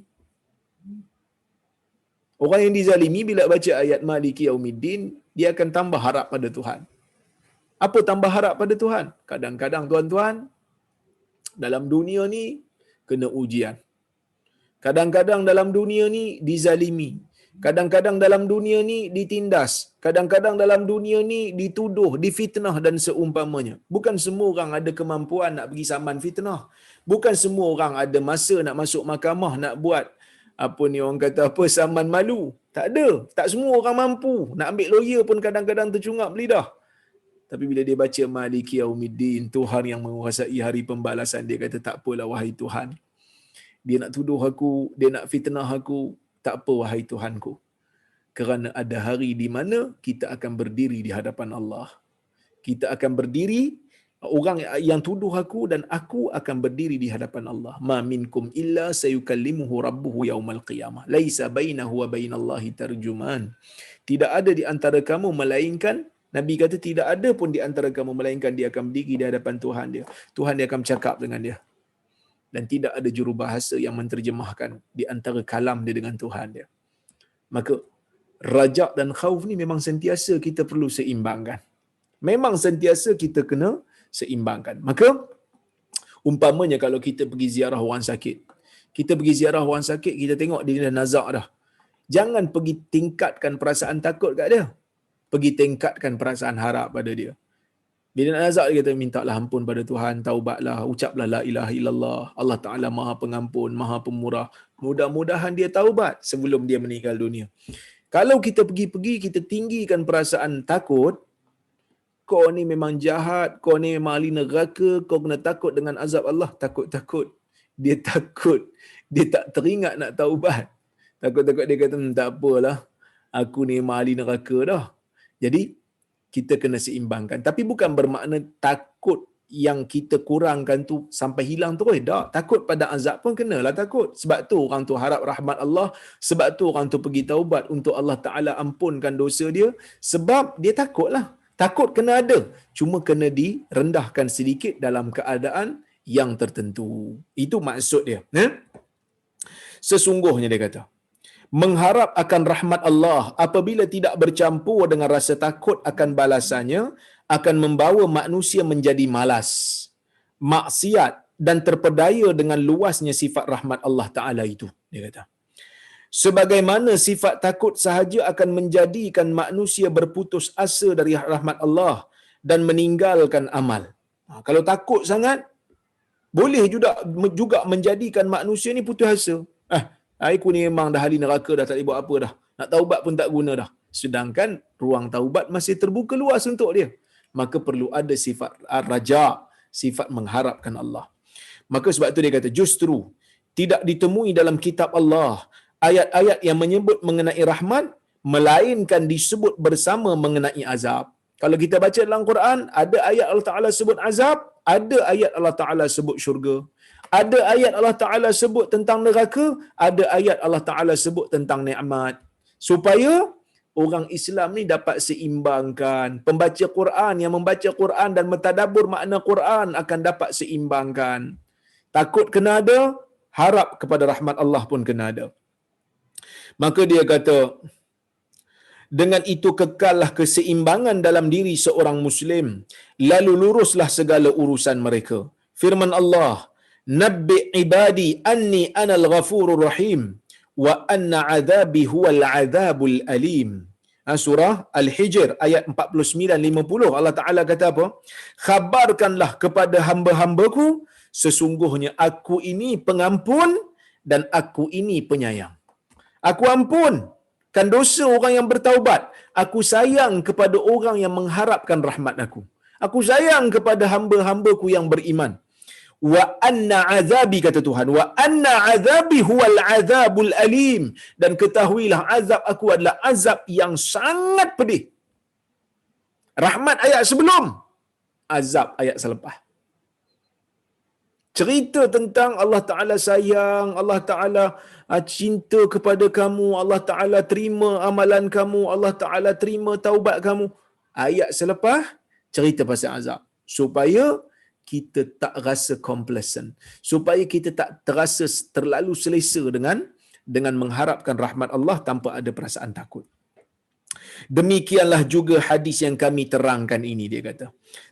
Speaker 1: Orang yang dizalimi bila baca ayat Maliki Yaumiddin, dia akan tambah harap pada Tuhan. Apa tambah harap pada Tuhan? Kadang-kadang tuan-tuan, dalam dunia ni kena ujian. Kadang-kadang dalam dunia ni dizalimi. Kadang-kadang dalam dunia ni ditindas. Kadang-kadang dalam dunia ni dituduh, difitnah dan seumpamanya. Bukan semua orang ada kemampuan nak pergi saman fitnah. Bukan semua orang ada masa nak masuk mahkamah, nak buat apa ni orang kata apa, saman malu. Tak ada. Tak semua orang mampu. Nak ambil lawyer pun kadang-kadang tercungap lidah. Tapi bila dia baca Maliki Yaumiddin, Tuhan yang menguasai hari pembalasan, dia kata tak apalah wahai Tuhan. Dia nak tuduh aku, dia nak fitnah aku, tak apa wahai Tuhanku. Kerana ada hari di mana kita akan berdiri di hadapan Allah. Kita akan berdiri, orang yang tuduh aku dan aku akan berdiri di hadapan Allah. Ma minkum illa sayukallimuhu rabbuhu yaumal qiyamah. Laisa bainahu wa bainallahi tarjuman. Tidak ada di antara kamu melainkan, Nabi kata tidak ada pun di antara kamu melainkan dia akan berdiri di hadapan Tuhan dia. Tuhan dia akan bercakap dengan dia. Dan tidak ada jurubahasa yang menterjemahkan di antara kalam dia dengan Tuhan dia. Maka rajak dan khauf ni memang sentiasa kita perlu seimbangkan. Memang sentiasa kita kena seimbangkan. Maka umpamanya kalau kita pergi ziarah orang sakit, kita pergi ziarah orang sakit, kita tengok dia dah nazak dah. Jangan pergi tingkatkan perasaan takut kat dia. Pergi tingkatkan perasaan harap pada dia. Bila nak nazak, dia kata, mintalah ampun pada Tuhan, taubatlah, ucaplah la ilaha illallah, Allah Ta'ala maha pengampun, maha pemurah. Mudah-mudahan dia taubat sebelum dia meninggal dunia. Kalau kita pergi-pergi, kita tinggikan perasaan takut, kau ni memang jahat, kau ni memang ahli neraka, kau kena takut dengan azab Allah. Takut-takut. Dia takut. Dia tak teringat nak taubat. Takut-takut dia kata, tak apalah, aku ni memang ahli neraka dah. Jadi, kita kena seimbangkan. Tapi bukan bermakna takut yang kita kurangkan tu sampai hilang terus. Tak. Takut pada azab pun kenalah takut. Sebab tu orang tu harap rahmat Allah. Sebab tu orang tu pergi taubat untuk Allah Ta'ala ampunkan dosa dia. Sebab dia takutlah. Takut kena ada. Cuma kena direndahkan sedikit dalam keadaan yang tertentu. Itu maksud dia. Sesungguhnya dia kata, mengharap akan rahmat Allah apabila tidak bercampur dengan rasa takut akan balasannya akan membawa manusia menjadi malas, maksiat dan terpedaya dengan luasnya sifat rahmat Allah Ta'ala itu. Dia kata, sebagaimana sifat takut sahaja akan menjadikan manusia berputus asa dari rahmat Allah dan meninggalkan amal. Kalau takut sangat, boleh juga menjadikan manusia ni putus asa. Aku ni memang dah ahli neraka dah, tak boleh buat apa dah. Nak taubat pun tak guna dah. Sedangkan ruang taubat masih terbuka luas untuk dia. Maka perlu ada sifat raja, sifat mengharapkan Allah. Maka sebab tu dia kata, justru tidak ditemui dalam kitab Allah ayat-ayat yang menyebut mengenai rahmat, melainkan disebut bersama mengenai azab. Kalau kita baca dalam Quran, ada ayat Allah Ta'ala sebut azab, ada ayat Allah Ta'ala sebut syurga. Ada ayat Allah Ta'ala sebut tentang neraka, ada ayat Allah Ta'ala sebut tentang nikmat. Supaya orang Islam ni dapat seimbangkan. Pembaca Quran yang membaca Quran dan mentadabbur makna Quran akan dapat seimbangkan. Takut kena ada, harap kepada rahmat Allah pun kena ada. Maka dia kata, dengan itu kekallah keseimbangan dalam diri seorang Muslim, lalu luruslah segala urusan mereka. Firman Allah, nabbi ibadi anni anal ghafurur rahim wa anna adhabi huwal adhabul alim. Surah Al-Hijr ayat 49-50. Allah Ta'ala kata apa? Khabarkanlah kepada hamba-hambaku, sesungguhnya aku ini pengampun dan aku ini penyayang. Aku ampunkan dosa orang yang bertaubat. Aku sayang kepada orang yang mengharapkan rahmat aku. Aku sayang kepada hamba-hambaku yang beriman. Wa anna azabi, kata Tuhan, wa anna azabi huwal azabul alim, dan ketahuilah azab aku adalah azab yang sangat pedih. Rahmat ayat sebelum, azab ayat selepas. Cerita tentang Allah Ta'ala sayang, Allah Ta'ala cinta kepada kamu, Allah Ta'ala terima amalan kamu, Allah Ta'ala terima taubat kamu. Ayat selepas cerita pasal azab, supaya kita tak rasa complacent, supaya kita tak terasa terlalu selesa dengan mengharapkan rahmat Allah tanpa ada perasaan takut. Demikianlah juga hadis yang kami terangkan ini, dia kata,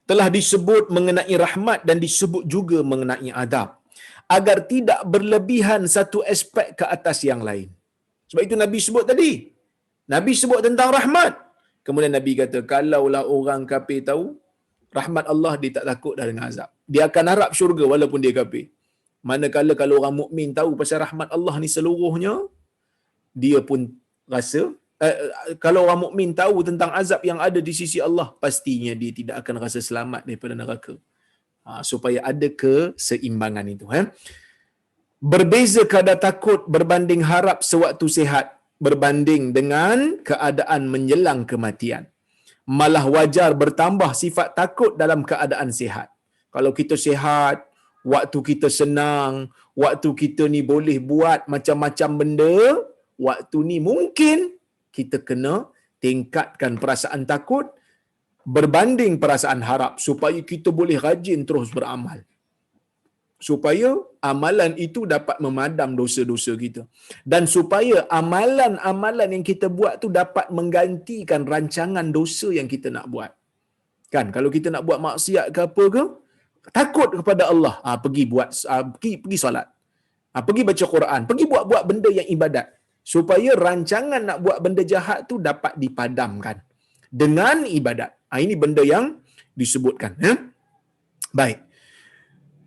Speaker 1: telah disebut mengenai rahmat dan disebut juga mengenai adab, agar tidak berlebihan satu aspek ke atas yang lain. Sebab itu Nabi sebut tadi, Nabi sebut tentang rahmat, kemudian Nabi kata, kalaulah orang kafir tahu rahmat Allah, dia tak takut dah dengan azab. Dia akan harap syurga walaupun dia kafir. Manakala kalau orang mukmin tahu pasal rahmat Allah ni seluruhnya, dia pun rasa, kalau orang mukmin tahu tentang azab yang ada di sisi Allah, pastinya dia tidak akan rasa selamat daripada neraka. Supaya ada keseimbangan itu. Berbeza kadar takut berbanding harap sewaktu sihat, berbanding dengan keadaan menjelang kematian. Malah wajar bertambah sifat takut dalam keadaan sihat. Kalau kita sihat, waktu kita senang, waktu kita ni boleh buat macam-macam benda, waktu ni mungkin kita kena tingkatkan perasaan takut berbanding perasaan harap, supaya kita boleh rajin terus beramal. supaya amalan itu dapat memadam dosa-dosa kita, dan supaya amalan-amalan yang kita buat tu dapat menggantikan rancangan dosa yang kita nak buat. Kan kalau kita nak buat maksiat ke apa ke, takut kepada Allah, pergi buat, pergi solat, pergi baca Quran, pergi buat-buat benda yang ibadat, supaya rancangan nak buat benda jahat tu dapat dipadamkan dengan ibadat. Ini benda yang disebutkan. Baik.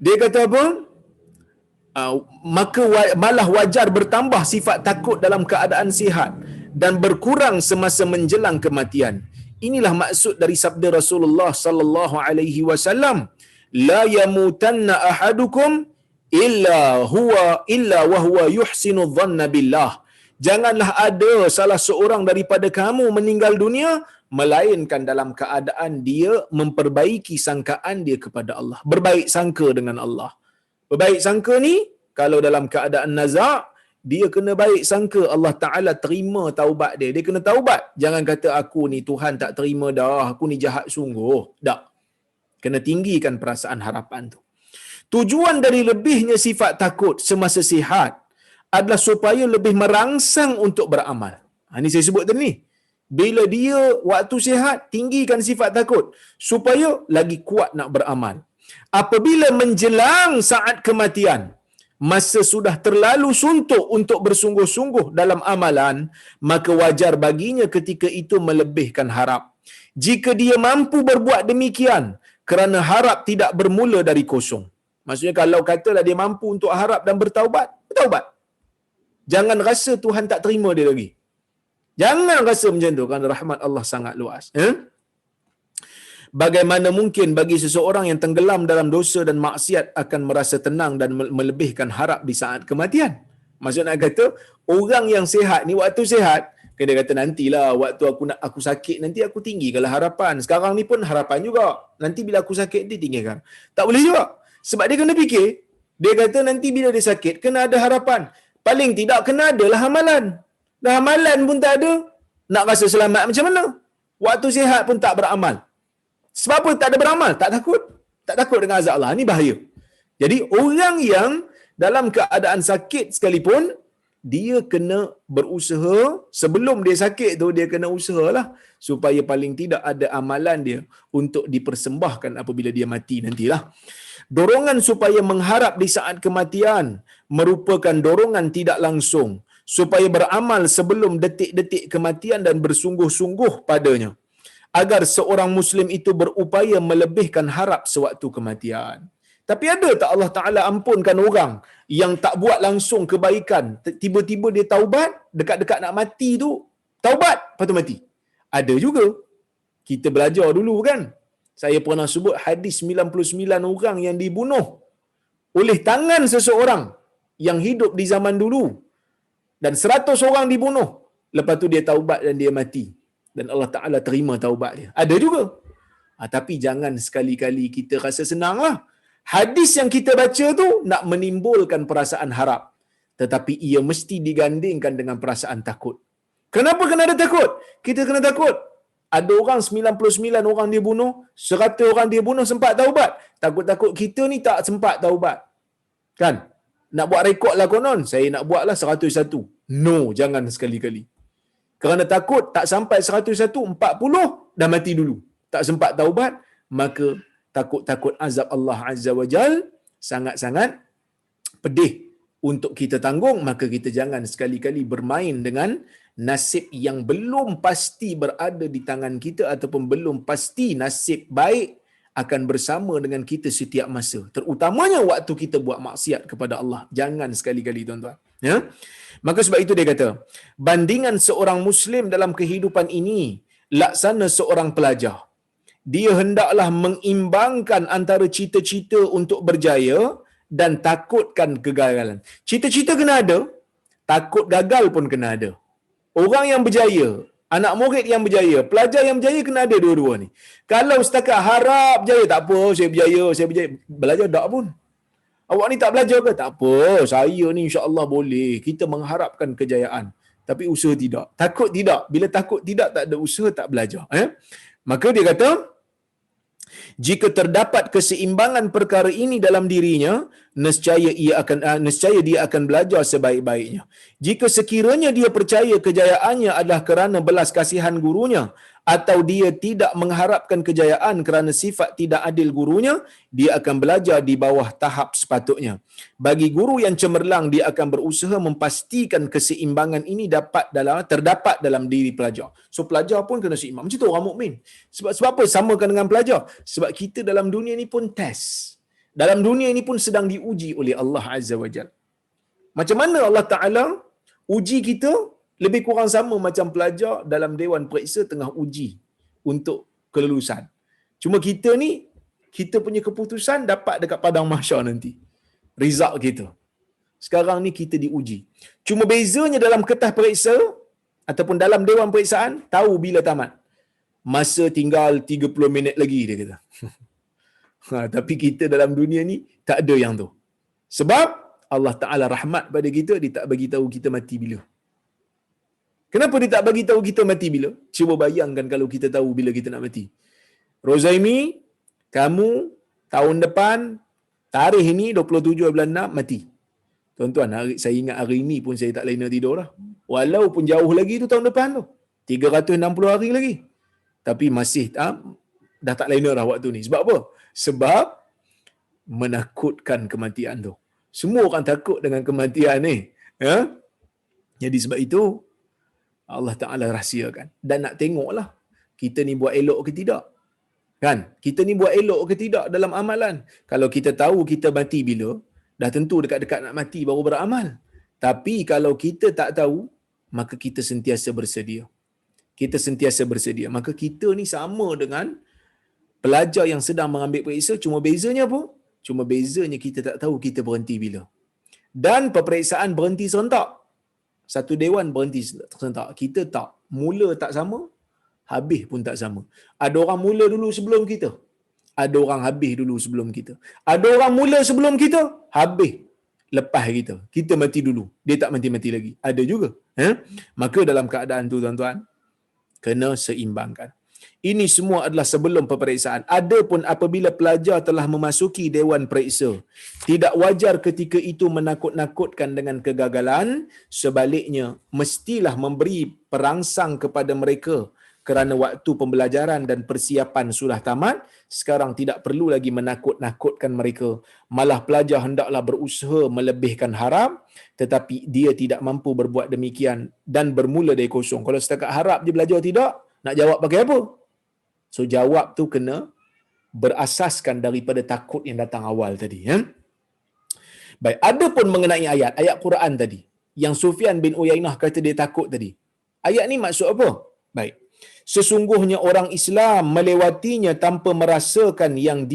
Speaker 1: Dia kata apa? Maka malah wajar bertambah sifat takut dalam keadaan sihat dan berkurang semasa menjelang kematian. Inilah maksud dari sabda Rasulullah sallallahu alaihi wasallam, la yamutanna ahadukum illa wa huwa yuhsinu dhanna billah. Janganlah ada salah seorang daripada kamu meninggal dunia melainkan dalam keadaan dia memperbaiki sangkaan dia kepada Allah, berbaik sangka dengan Allah. Berbaik sangka ni kalau dalam keadaan nazak, dia kena baik sangka Allah Ta'ala terima taubat dia. Dia kena taubat. Jangan kata aku ni Tuhan tak terima dah, aku ni jahat sungguh. Tak. Kena tinggikan perasaan harapan tu. Tujuan dari lebihnya sifat takut semasa sihat adalah supaya lebih merangsang untuk beramal. Ini saya sebut tadi ni. Bila dia waktu sihat, tinggikan sifat takut supaya lagi kuat nak beramal. Apabila menjelang saat kematian, masa sudah terlalu suntuk untuk bersungguh-sungguh dalam amalan, maka wajar baginya ketika itu melebihkan harap. Jika dia mampu berbuat demikian, kerana harap tidak bermula dari kosong. Maksudnya kalau katalah dia mampu untuk harap dan bertaubat, bertaubat. Jangan rasa Tuhan tak terima dia lagi. Jangan rasa macam tu, kerana rahmat Allah sangat luas. Bagaimana mungkin bagi seseorang yang tenggelam dalam dosa dan maksiat akan merasa tenang dan melebihkan harap di saat kematian? Maksudnya kata, orang yang sihat ni waktu sihat, dia kata nantilah waktu aku sakit nanti aku tinggikanlah harapan. Sekarang ni pun harapan juga. Nanti bila aku sakit dia tinggikan. Tak boleh juga. Sebab dia kena fikir, dia kata nanti bila dia sakit kena ada harapan. Paling tidak kena adalah amalan. Dah amalan pun tak ada, nak rasa selamat macam mana? Waktu sihat pun tak beramal. Sebab apa tak ada beramal? Tak takut. Tak takut dengan azab Allah. Ini bahaya. Jadi orang yang dalam keadaan sakit sekalipun, dia kena berusaha, sebelum dia sakit tu, dia kena usahalah supaya paling tidak ada amalan dia untuk dipersembahkan apabila dia mati nantilah. Dorongan supaya mengharap di saat kematian merupakan dorongan tidak langsung supaya beramal sebelum detik-detik kematian dan bersungguh-sungguh padanya, agar seorang Muslim itu berupaya melebihkan harap sewaktu kematian. Tapi ada tak Allah Ta'ala ampunkan orang yang tak buat langsung kebaikan, tiba-tiba dia taubat, dekat-dekat nak mati tu, taubat, lepas tu mati? Ada juga. Kita belajar dulu kan. Saya pernah sebut hadis 99 orang yang dibunuh oleh tangan seseorang yang hidup di zaman dulu. Dan 100 orang dibunuh. Lepas tu dia taubat dan dia mati. Dan Allah Ta'ala terima taubat dia. Ada juga. Tapi jangan sekali-kali kita rasa senang lah. Hadis yang kita baca tu nak menimbulkan perasaan harap. Tetapi ia mesti digandingkan dengan perasaan takut. Kenapa kena ada takut? Kita kena takut. Ada orang 99 orang dia bunuh, 100 orang dia bunuh sempat taubat. Takut-takut kita ni tak sempat taubat. Kan? Nak buat rekod lah konon, saya nak buat lah 101. No, jangan sekali-kali. Kerana takut tak sampai 101, 40 dah mati dulu. Tak sempat taubat, maka takut-takut azab Allah Azza wa Jal sangat-sangat pedih untuk kita tanggung. Maka kita jangan sekali-kali bermain dengan nasib yang belum pasti berada di tangan kita, ataupun belum pasti nasib baik akan bersama dengan kita setiap masa, terutamanya waktu kita buat maksiat kepada Allah. Jangan sekali-kali tuan-tuan, ya. Maka sebab itu dia kata, bandingan seorang Muslim dalam kehidupan ini laksana seorang pelajar. Dia hendaklah mengimbangkan antara cita-cita untuk berjaya dan takutkan kegagalan. Cita-cita kena ada, takut gagal pun kena ada. Orang yang berjaya, anak murid yang berjaya, pelajar yang berjaya kena ada dua-dua ni. Kalau setakat harap berjaya, tak apa, saya berjaya, belajar tak pun. Awak ni tak belajar ke? Tak apa, saya ni insya-Allah boleh. Kita mengharapkan kejayaan. Tapi usaha tidak. Takut tidak. Bila takut tidak, tak ada usaha, tak belajar. Maka dia kata, Jika terdapat keseimbangan perkara ini dalam dirinya, nescaya dia akan belajar sebaik-baiknya. Jika sekiranya dia percaya kejayaannya adalah kerana belas kasihan gurunya, atau dia tidak mengharapkan kejayaan kerana sifat tidak adil gurunya, dia akan belajar di bawah tahap sepatutnya. Bagi guru yang cemerlang, dia akan berusaha memastikan keseimbangan ini terdapat dalam diri pelajar. So pelajar pun kena seimbang. Macam tu orang mukmin. Sebab apa samakan dengan pelajar? Sebab kita dalam dunia ni pun test. Dalam dunia ini pun sedang diuji oleh Allah Azza wa Jalla. Macam mana Allah Ta'ala uji kita? Lebih kurang sama macam pelajar dalam dewan periksa tengah uji untuk kelulusan. Cuma kita ni, kita punya keputusan dapat dekat padang mahsyar nanti. Result kita. Sekarang ni kita diuji. Cuma bezanya dalam kertas periksa ataupun dalam dewan periksaan, tahu bila tamat. Masa tinggal 30 minit lagi, dia kata. Tapi kita dalam dunia ni tak ada yang tu. Sebab Allah Ta'ala rahmat pada kita, dia tak bagi tahu kita mati bila. Kenapa dia tak bagi tahu kita mati bila? Cuba bayangkan kalau kita tahu bila kita nak mati. Rozaimi, kamu tahun depan, tarikh ini 27 bulan 6 mati. Tuan-tuan, saya ingat hari ini pun saya tak lena tidur lah. Walaupun jauh lagi tu tahun depan tu. 360 hari lagi. Tapi masih dah tak lena lah waktu ni. Sebab apa? Sebab menakutkan kematian tu. Semua orang takut dengan kematian ni. Ya? Jadi sebab itu, Allah Ta'ala rahsiakan. Dan nak tengoklah, kita ni buat elok ke tidak. Kan? Kita ni buat elok ke tidak dalam amalan. Kalau kita tahu kita mati bila, dah tentu dekat-dekat nak mati baru beramal. Tapi kalau kita tak tahu, maka kita sentiasa bersedia. Kita sentiasa bersedia. Maka kita ni sama dengan pelajar yang sedang mengambil periksa, cuma bezanya apa? Cuma bezanya kita tak tahu kita berhenti bila. Dan peperiksaan berhenti serentak. Satu dewan berhenti serentak. Kita tak. Mula tak sama, habis pun tak sama. Ada orang mula dulu sebelum kita. Ada orang habis dulu sebelum kita. Ada orang mula sebelum kita, habis lepas kita. Kita mati dulu. Dia tak mati-mati lagi. Ada juga. Maka dalam keadaan tu tuan-tuan, kena seimbangkan. Ini semua adalah sebelum peperiksaan. Adapun apabila pelajar telah memasuki dewan periksa, tidak wajar ketika itu menakut-nakutkan dengan kegagalan. Sebaliknya, mestilah memberi perangsang kepada mereka kerana waktu pembelajaran dan persiapan sudah tamat. Sekarang tidak perlu lagi menakut-nakutkan mereka. Malah pelajar hendaklah berusaha melebihkan harap, tetapi dia tidak mampu berbuat demikian dan bermula dari kosong. Kalau setakat harap je belajar tidak, nak jawab pakai apa? So jawab tu kena berasaskan daripada takut yang datang awal tadi. Baik, ada pun mengenai ayat Quran tadi yang Sufyan bin Uyainah kata dia takut tadi. Ayat ni maksud apa? Baik. Sesungguhnya orang Islam melewatinya tanpa merasakan yang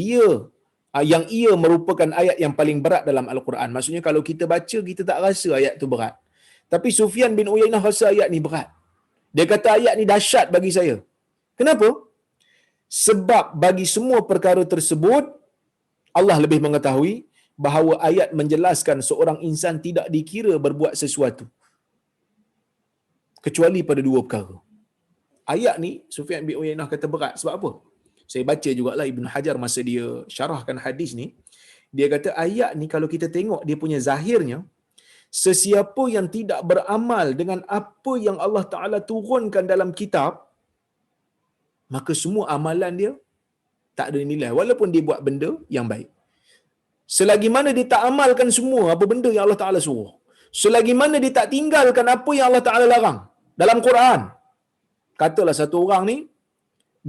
Speaker 1: ia merupakan ayat yang paling berat dalam Al-Quran. Maksudnya kalau kita baca, kita tak rasa ayat tu berat. Tapi Sufyan bin Uyainah rasa ayat ni berat. Dia kata ayat ni dahsyat bagi saya. Kenapa? Sebab bagi semua perkara tersebut, Allah lebih mengetahui bahawa ayat menjelaskan seorang insan tidak dikira berbuat sesuatu kecuali pada dua perkara. Ayat ni Sufyan bin Uyainah kata berat. Sebab apa? Saya baca jugalah Ibn Hajar masa dia syarahkan hadis ni. Dia kata ayat ni kalau kita tengok dia punya zahirnya, sesiapa yang tidak beramal dengan apa yang Allah Ta'ala turunkan dalam kitab, maka semua amalan dia tak ada nilai. Walaupun dia buat benda yang baik. Selagi mana dia tak amalkan semua apa benda yang Allah Ta'ala suruh. Selagi mana dia tak tinggalkan apa yang Allah Ta'ala larang dalam Quran. Katalah satu orang ni,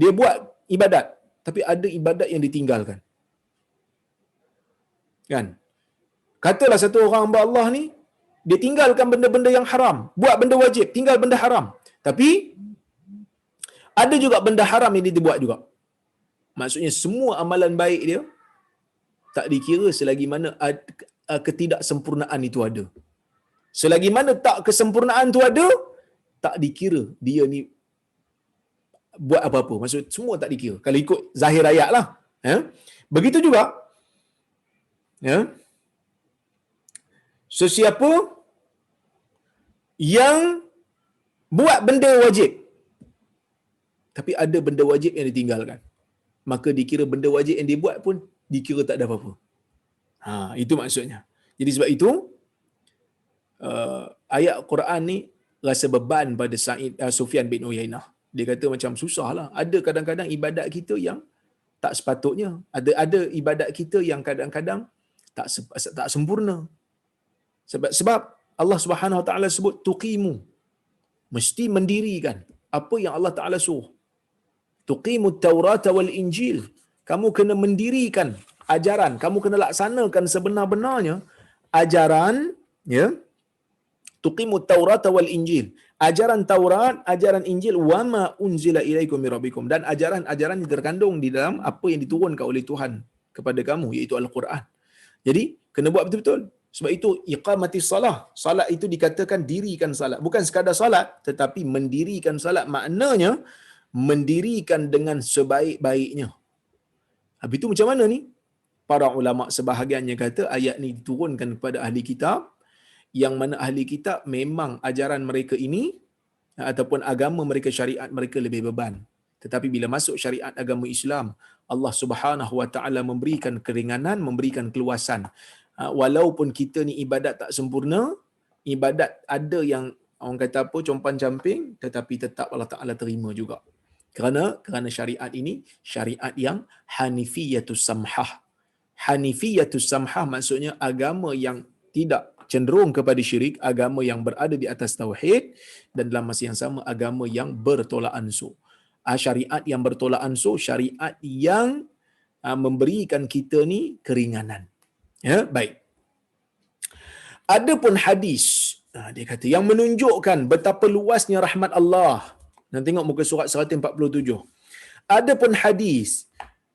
Speaker 1: dia buat ibadat, tapi ada ibadat yang ditinggalkan. Kan? Katalah satu orang hamba Allah ni, dia tinggalkan benda-benda yang haram, buat benda wajib, tinggal benda haram. Tapi ada juga benda haram yang dia buat juga. Maksudnya semua amalan baik dia tak dikira selagi mana ketidaksempurnaan itu ada. Selagi mana tak kesempurnaan tu ada, tak dikira dia ni buat apa-apa. Maksud semua tak dikira. Kalau ikut zahir ayat lah. Begitu juga. Sesiapa yang buat benda wajib, tapi ada benda wajib yang ditinggalkan. maka dikira benda wajib yang dia buat pun dikira tak ada apa-apa. Itu maksudnya. Jadi sebab itu ayat Quran ni rasa beban pada Sufyan bin Uyainah. Dia kata macam susahlah. Ada kadang-kadang ibadat kita yang tak sepatutnya. Ada ibadat kita yang kadang-kadang tak sempurna. Sebab Allah Subhanahu Wa Taala sebut tuqimu, mesti mendirikan apa yang Allah Taala suruh. Tuqimut Taurat wal Injil. Kamu kena mendirikan ajaran, kamu kena laksanakan sebenar-benarnya ajaran, ya. Tuqimut Taurat wal Injil. Ajaran Taurat, ajaran Injil, wama unzila ilaikum mir rabbikum, dan ajaran-ajaran yang terkandung di dalam apa yang diturunkan oleh Tuhan kepada kamu, iaitu Al-Quran. Jadi kena buat betul-betul. Sebab itu iqamatis salah. Salat itu dikatakan dirikan salat. Bukan sekadar salat, tetapi mendirikan salat maknanya mendirikan dengan sebaik-baiknya. Habis itu macam mana ni? Para ulama sebahagiannya kata ayat ni diturunkan kepada ahli kitab, yang mana ahli kitab memang ajaran mereka ini ataupun agama mereka, syariat mereka lebih beban. Tetapi bila masuk syariat agama Islam, Allah Subhanahu Wa Taala memberikan keringanan, memberikan keluasan. Walaupun kita ni ibadat tak sempurna, ibadat ada yang orang kata apa, compan-camping, tetapi tetap Allah Taala terima juga. Kerana syariat ini syariat yang hanifiyatus samhah. Hanifiyatus samhah maksudnya agama yang tidak cenderung kepada syirik, agama yang berada di atas tauhid, dan dalam masa yang sama agama yang bertolak ansur. Syariat yang bertolak ansur, syariat yang memberikan kita ni keringanan. Ya, baik. Adapun hadis, dia kata yang menunjukkan betapa luasnya rahmat Allah. Dan tengok muka surat 147. Adapun hadis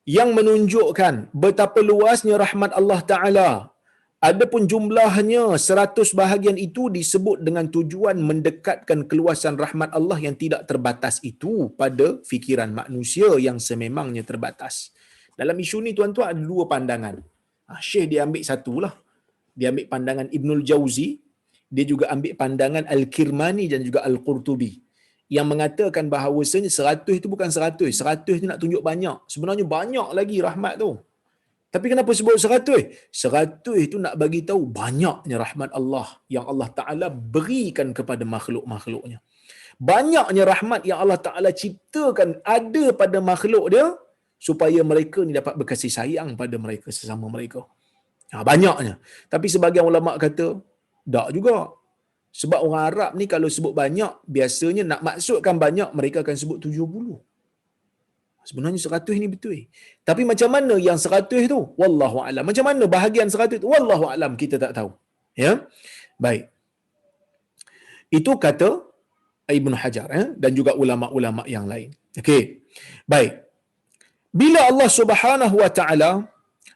Speaker 1: yang menunjukkan betapa luasnya rahmat Allah Ta'ala, adapun jumlahnya 100 bahagian itu disebut dengan tujuan mendekatkan keluasan rahmat Allah yang tidak terbatas itu pada fikiran manusia yang sememangnya terbatas. Dalam isu ni tuan-tuan ada dua pandangan. Syekh dia ambil satulah. Dia ambil pandangan Ibnul Jauzi, dia juga ambil pandangan Al-Kirmani dan juga Al-Qurtubi, yang mengatakan bahawasanya 100 itu bukan 100. 100 itu nak tunjuk banyak. Sebenarnya banyak lagi rahmat tu. Tapi kenapa sebut 100? 100 itu nak bagi tahu banyaknya rahmat Allah yang Allah Ta'ala berikan kepada makhluk-makhluknya. Banyaknya rahmat yang Allah Ta'ala ciptakan ada pada makhluk dia, supaya mereka ni dapat berkasih sayang pada mereka sesama mereka. Banyaknya. Tapi sebagian ulama kata tak juga. Sebab orang Arab ni kalau sebut banyak, biasanya nak maksudkan banyak, mereka akan sebut 70. Sebenarnya 100 ni betul. Tapi macam mana yang 100 tu? Wallahu a'lam. Macam mana bahagian 100 tu? Wallahu a'lam, kita tak tahu. Ya. Baik. Itu kata Ibn Hajar, dan juga ulama-ulama yang lain. Okey. Baik. Bila Allah Subhanahu Wa Taala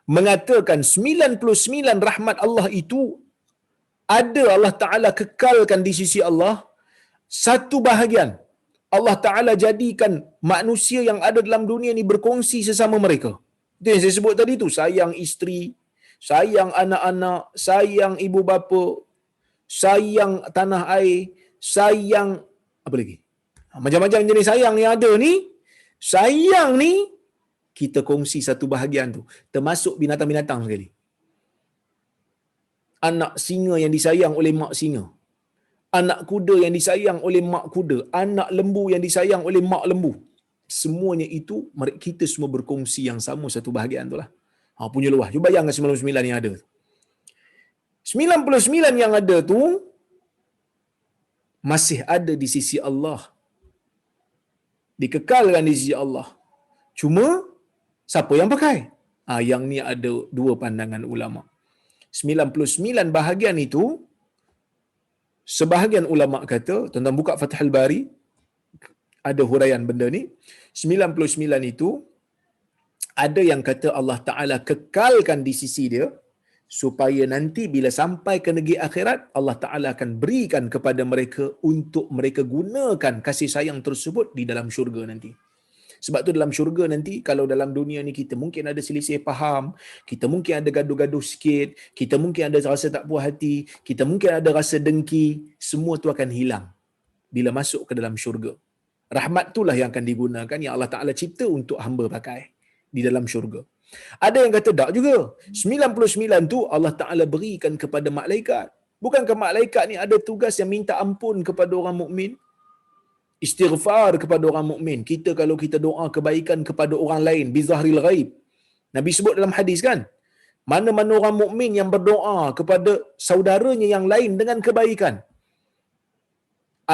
Speaker 1: mengatakan 99 rahmat Allah itu ada, Allah Ta'ala kekalkan di sisi Allah, satu bahagian Allah Ta'ala jadikan manusia yang ada dalam dunia ni berkongsi sesama mereka. Itu yang saya sebut tadi tu, sayang isteri, sayang anak-anak, sayang ibu bapa, sayang tanah air, sayang apa lagi? Macam-macam jenis sayang yang ada ni, sayang ni kita kongsi satu bahagian tu, termasuk binatang-binatang sekali. Anak singa yang disayang oleh mak singa, anak kuda yang disayang oleh mak kuda, anak lembu yang disayang oleh mak lembu. Semuanya itu kita semua berkongsi yang sama satu bahagian tu lah. Punya luah. Cuba bayangkan 99 yang ada. 99 yang ada tu masih ada di sisi Allah. Dikekalkan di sisi Allah. Cuma siapa yang pakai? Yang ni ada dua pandangan ulama. 99 bahagian itu, sebahagian ulama kata, tuan-tuan buka Fathul Bari, ada huraian benda ni. 99 itu ada yang kata Allah Ta'ala kekalkan di sisi dia, supaya nanti bila sampai ke negeri akhirat, Allah Ta'ala akan berikan kepada mereka untuk mereka gunakan kasih sayang tersebut di dalam syurga nanti. Sebab tu dalam syurga nanti, kalau dalam dunia ni kita mungkin ada selisih faham, kita mungkin ada gaduh-gaduh sikit, kita mungkin ada rasa tak puas hati, kita mungkin ada rasa dengki, semua tu akan hilang bila masuk ke dalam syurga. Rahmat itulah yang akan digunakan, yang Allah Ta'ala cipta untuk hamba pakai. di dalam syurga. Ada yang kata tak juga. 99 tu Allah Ta'ala berikan kepada malaikat. Bukankah malaikat ni ada tugas yang minta ampun kepada orang mukmin, istighfar kepada orang mukmin. Kita kalau kita doa kebaikan kepada orang lain bizahril ghaib, Nabi sebut dalam hadis kan, mana-mana orang mukmin yang berdoa kepada saudaranya yang lain dengan kebaikan,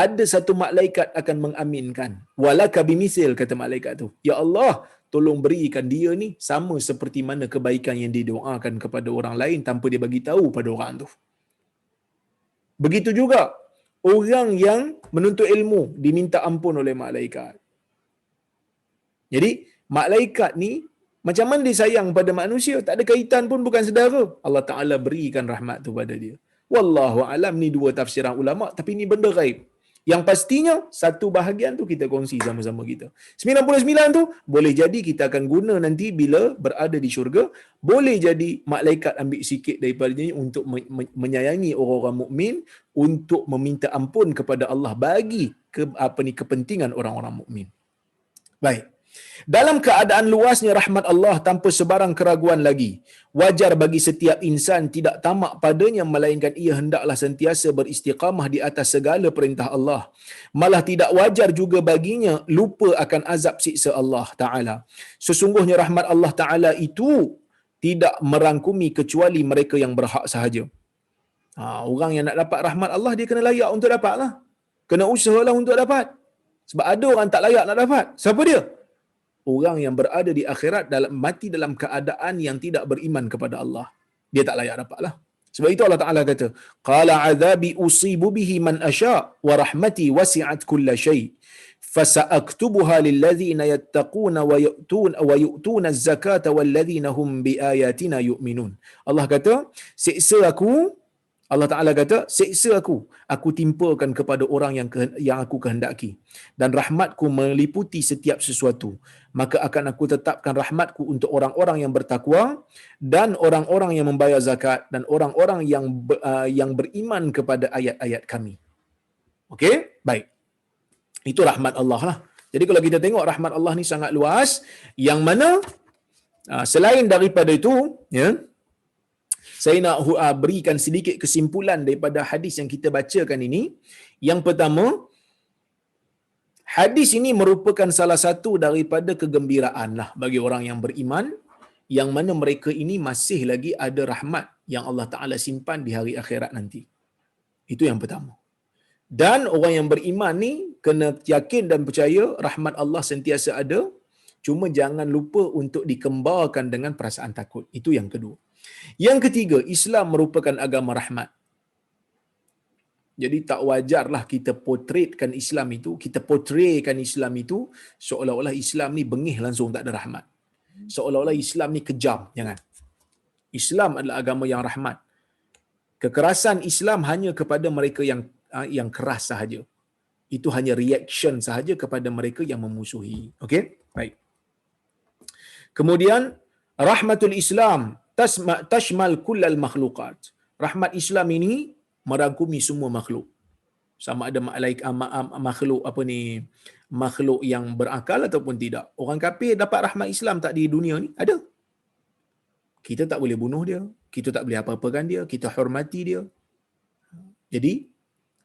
Speaker 1: ada satu malaikat akan mengaminkan. Walaka bimisil, kata malaikat tu, ya Allah, tolong berikan dia ni sama seperti mana kebaikan yang didoakan kepada orang lain tanpa dia bagi tahu pada orang tu. Begitu juga orang yang menuntut ilmu diminta ampun oleh malaikat. Jadi malaikat ni macam mana dia sayang pada manusia, tak ada kaitan pun, bukan saudara, Allah Ta'ala berikan rahmat tu pada dia. Wallahu alam, ni dua tafsiran ulama, tapi ni benda ghaib. Yang pastinya satu bahagian tu kita kongsi sama-sama kita. 99 tu boleh jadi kita akan guna nanti bila berada di syurga. Boleh jadi malaikat ambil sikit daripadanya untuk menyayangi orang-orang mukmin, untuk meminta ampun kepada Allah bagi kepentingan orang-orang mukmin. Baik. Dalam keadaan luasnya rahmat Allah tanpa sebarang keraguan lagi, wajar bagi setiap insan tidak tamak padanya, melainkan ia hendaklah sentiasa beristiqamah di atas segala perintah Allah. Malah tidak wajar juga baginya lupa akan azab siksa Allah Ta'ala. Sesungguhnya rahmat Allah Ta'ala itu tidak merangkumi kecuali mereka yang berhak sahaja. Orang yang nak dapat rahmat Allah, dia kena layak untuk dapat lah. Kena usahalah untuk dapat. Sebab ada orang tak layak nak dapat. Siapa dia? Orang yang berada di akhirat mati dalam keadaan yang tidak beriman kepada Allah. Dia tak layak dapatlah. Sebab itu Allah Ta'ala kata, qala azabi usibu bihi man asya wa rahmati wasi'at kulla syai fasa'aktubuha lillazina yattaquna wa yu'tuna az-zakata wallazina hum biayatina yu'minun. Allah kata, siksa aku, Allah Ta'ala kata, siksa aku timpakan kepada orang yang aku kehendaki, dan rahmatku meliputi setiap sesuatu. Maka akan aku tetapkan rahmatku untuk orang-orang yang bertakwa dan orang-orang yang membayar zakat dan orang-orang yang beriman kepada ayat-ayat kami. Okey? Baik. Itu rahmat Allah lah. Jadi kalau kita tengok rahmat Allah ni sangat luas, yang mana selain daripada itu, ya, saya nak berikan sedikit kesimpulan daripada hadis yang kita bacakan ini. Yang pertama, hadis ini merupakan salah satu daripada kegembiraan lah bagi orang yang beriman, yang mana mereka ini masih lagi ada rahmat yang Allah Ta'ala simpan di hari akhirat nanti. Itu yang pertama. Dan orang yang beriman ni kena yakin dan percaya rahmat Allah sentiasa ada, cuma jangan lupa untuk dikembarkan dengan perasaan takut. Itu yang kedua. Yang ketiga, Islam merupakan agama rahmat. Jadi tak wajarlah kita portraykan Islam itu seolah-olah Islam ni bengih langsung, tak ada rahmat. Seolah-olah Islam ni kejam. Jangan. Islam adalah agama yang rahmat. Kekerasan Islam hanya kepada mereka yang keras sahaja. Itu hanya reaction sahaja kepada mereka yang memusuhi. Okey? Baik. Kemudian rahmatul Islam tashmal kullal makhluqat. Rahmat Islam ini merangkumi semua makhluk. Sama ada makhluk yang berakal ataupun tidak. Orang kafir dapat rahmat Islam tak di dunia ni? Ada. Kita tak boleh bunuh dia, kita tak boleh apa-apakan dia, kita hormati dia. Jadi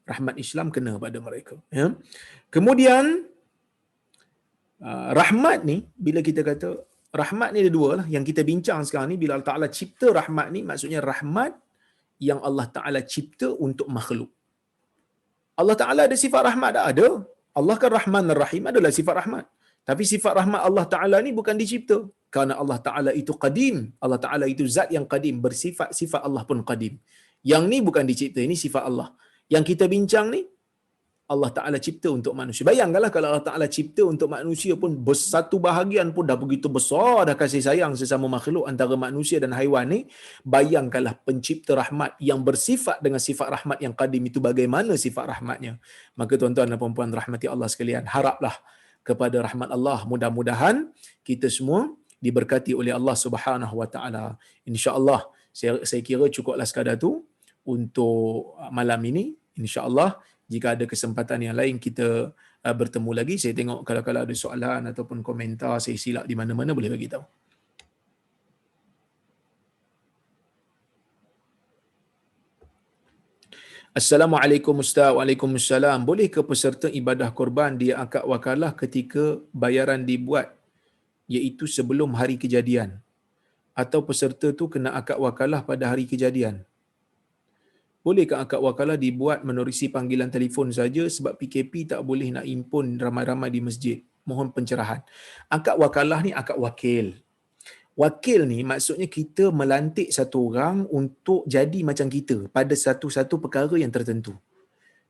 Speaker 1: rahmat Islam kena pada mereka, ya. Kemudian rahmat ni, bila kita kata rahmat ni ada dua lah yang kita bincang sekarang ni. Bila Allah Ta'ala cipta rahmat ni, maksudnya rahmat yang Allah Ta'ala cipta untuk makhluk. Allah Ta'ala ada sifat rahmat? Tak ada. Allah kan Rahman dan Rahim, adalah sifat rahmat. Tapi sifat rahmat Allah Ta'ala ni bukan dicipta. Kerana Allah Ta'ala itu qadim. Allah Ta'ala itu zat yang qadim. Bersifat Allah pun qadim. Yang ni bukan dicipta, ini sifat Allah. Yang kita bincang ni, Allah Ta'ala cipta untuk manusia. Bayangkanlah kalau Allah Ta'ala cipta untuk manusia pun, satu bahagian pun dah begitu besar dah kasih sayang sesama makhluk antara manusia dan haiwan ni. Bayangkanlah pencipta rahmat yang bersifat dengan sifat rahmat yang qadim itu, bagaimana sifat rahmatnya. Maka tuan-tuan dan puan-puan rahmati Allah sekalian, haraplah kepada rahmat Allah. Mudah-mudahan kita semua diberkati oleh Allah Subhanahu Wa Ta'ala. InsyaAllah saya kira cukuplah sekadar tu untuk malam ini. InsyaAllah Jika ada kesempatan yang lain kita bertemu lagi, saya tengok kalau ada soalan ataupun komentar saya silap di mana-mana boleh bagi tahu. Assalamualaikum Ustaz. Waalaikumsalam. Boleh ke peserta ibadah korban dia akad wakalah ketika bayaran dibuat iaitu sebelum hari kejadian, atau peserta tu kena akad wakalah pada hari kejadian? Bolehkah akad wakalah dibuat menerusi panggilan telefon saja sebab PKP tak boleh nak impun ramai-ramai di masjid? Mohon pencerahan. Akad wakalah ni akad wakil. Wakil ni maksudnya kita melantik satu orang untuk jadi macam kita pada satu-satu perkara yang tertentu.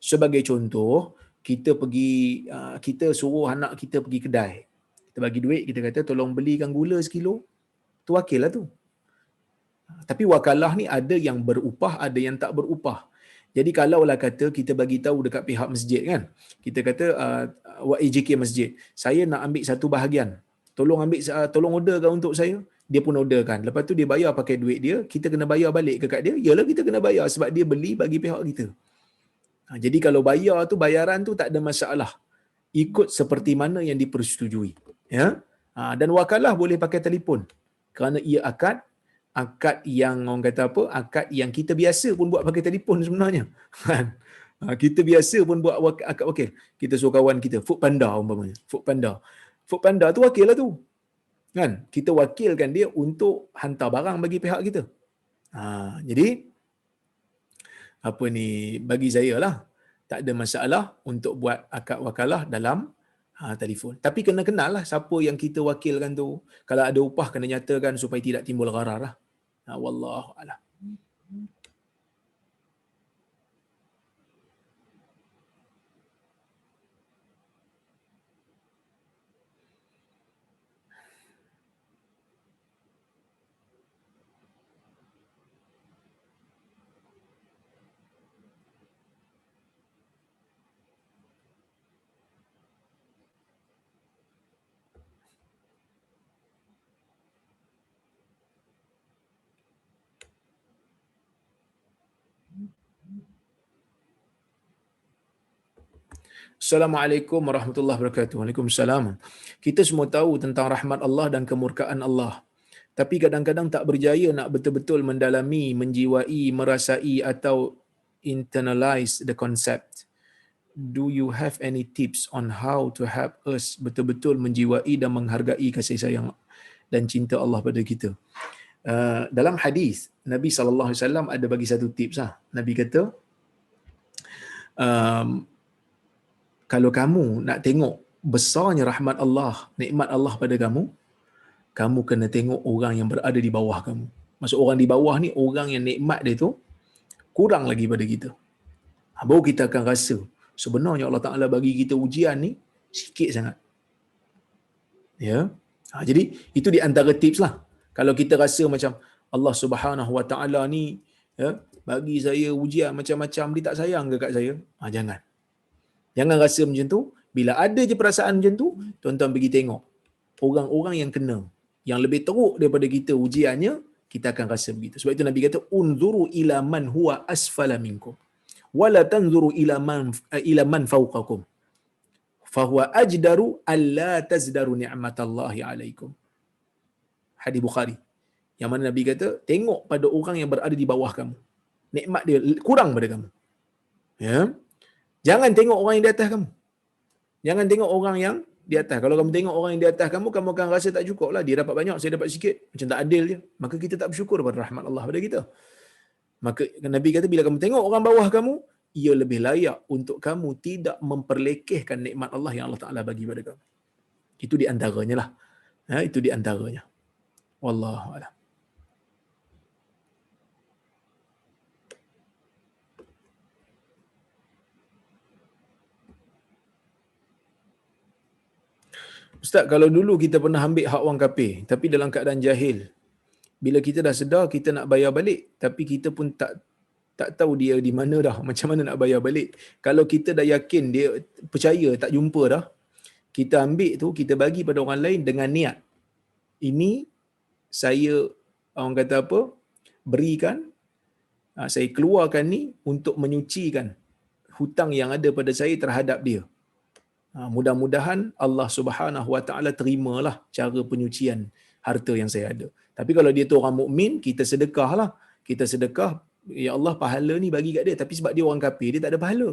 Speaker 1: Sebagai contoh, kita suruh anak kita pergi kedai. Kita bagi duit, kita kata tolong belikan gula sekilo. Tu wakil lah tu. Tapi wakalah ni ada yang berupah, ada yang tak berupah. Jadi kalaulah kata kita bagi tahu dekat pihak masjid kan, kita kata AJK masjid, saya nak ambil satu bahagian. Tolong orderkan untuk saya. Dia pun orderkan. Lepas tu dia bayar pakai duit dia, kita kena bayar balik dekat dia. Yalah kita kena bayar sebab dia beli bagi pihak kita. Jadi kalau bayar tu, bayaran tu tak ada masalah. Ikut seperti mana yang dipersetujui. Ya. Dan wakalah boleh pakai telefon. Kerana ia akad yang orang kata apa? Akad yang kita biasa pun buat pakai telefon sebenarnya. Kita biasa pun buat akad wakil. Kita suruh kawan kita, Foodpanda umpamanya. Foodpanda tu wakil lah tu. Kan? Kita wakilkan dia untuk hantar barang bagi pihak kita. Jadi bagi saya lah, tak ada masalah untuk buat akad wakalah dalam telefon. Tapi kena kenal lah siapa yang kita wakilkan tu. Kalau ada upah kena nyatakan supaya tidak timbul gharar lah. Wallahu a'lam. Assalamualaikum warahmatullahi wabarakatuh. Waalaikumsalam. Kita semua tahu tentang rahmat Allah dan kemurkaan Allah. Tapi kadang-kadang tak berjaya nak betul-betul mendalami, menjiwai, merasai atau internalize the concept. Do you have any tips on how to help us betul-betul menjiwai dan menghargai kasih sayang dan cinta Allah pada kita? Dalam hadis Nabi SAW ada bagi satu tips lah. Nabi kata, kalau kamu nak tengok besarnya rahmat Allah, nikmat Allah pada kamu, kamu kena tengok orang yang berada di bawah kamu. Maksud orang di bawah ni, orang yang nikmat dia tu kurang lagi pada kita. Baru kita akan rasa sebenarnya Allah Ta'ala bagi kita ujian ni sikit sangat. Ya. Jadi itu di antara tips lah. Kalau kita rasa macam Allah Subhanahu Wa Ta'ala ni ya, bagi saya ujian macam-macam, dia tak sayang ke kat saya? Jangan rasa macam tu. Bila ada je perasaan macam tu, tuan-tuan pergi tengok orang-orang yang kena, yang lebih teruk daripada kita ujiannya, kita akan rasa begitu. Sebab itu Nabi kata, unzuru ila man huwa asfala minkum wala tanzuru ila man fawqakum fahuwa ajdaru alla tazdaru ni'matallahi alaikum. Hadis Bukhari. Yang mana Nabi kata, tengok pada orang yang berada di bawah kamu. Nikmat dia kurang pada kamu. Ya. Jangan tengok orang yang di atas kamu. Jangan tengok orang yang di atas. Kalau kamu tengok orang yang di atas kamu akan rasa tak cukup lah. Dia dapat banyak, saya dapat sikit. Macam tak adil je. Maka kita tak bersyukur pada rahmat Allah pada kita. Maka Nabi kata, bila kamu tengok orang bawah kamu, ia lebih layak untuk kamu tidak memperlekehkan nikmat Allah yang Allah Ta'ala bagi pada kamu. Itu di antaranya lah. Itu di antaranya. Wallahu a'lam. Ustaz, kalau dulu kita pernah ambil hak orang kafir, tapi dalam keadaan jahil, bila kita dah sedar kita nak bayar balik, tapi kita pun tak tahu dia di mana dah, macam mana nak bayar balik. Kalau kita dah yakin dia percaya tak jumpa dah, kita ambil tu, kita bagi pada orang lain dengan niat, ini saya, orang kata apa, berikan, saya keluarkan ni untuk menyucikan hutang yang ada pada saya terhadap dia. Mudah-mudahan Allah Subhanahu Wa Taala terimalah cara penyucian harta yang saya ada. Tapi kalau dia tu orang mukmin, kita sedekahlah. Kita sedekah, ya Allah pahala ni bagi kat dia, tapi sebab dia orang kafir, dia tak ada pahala.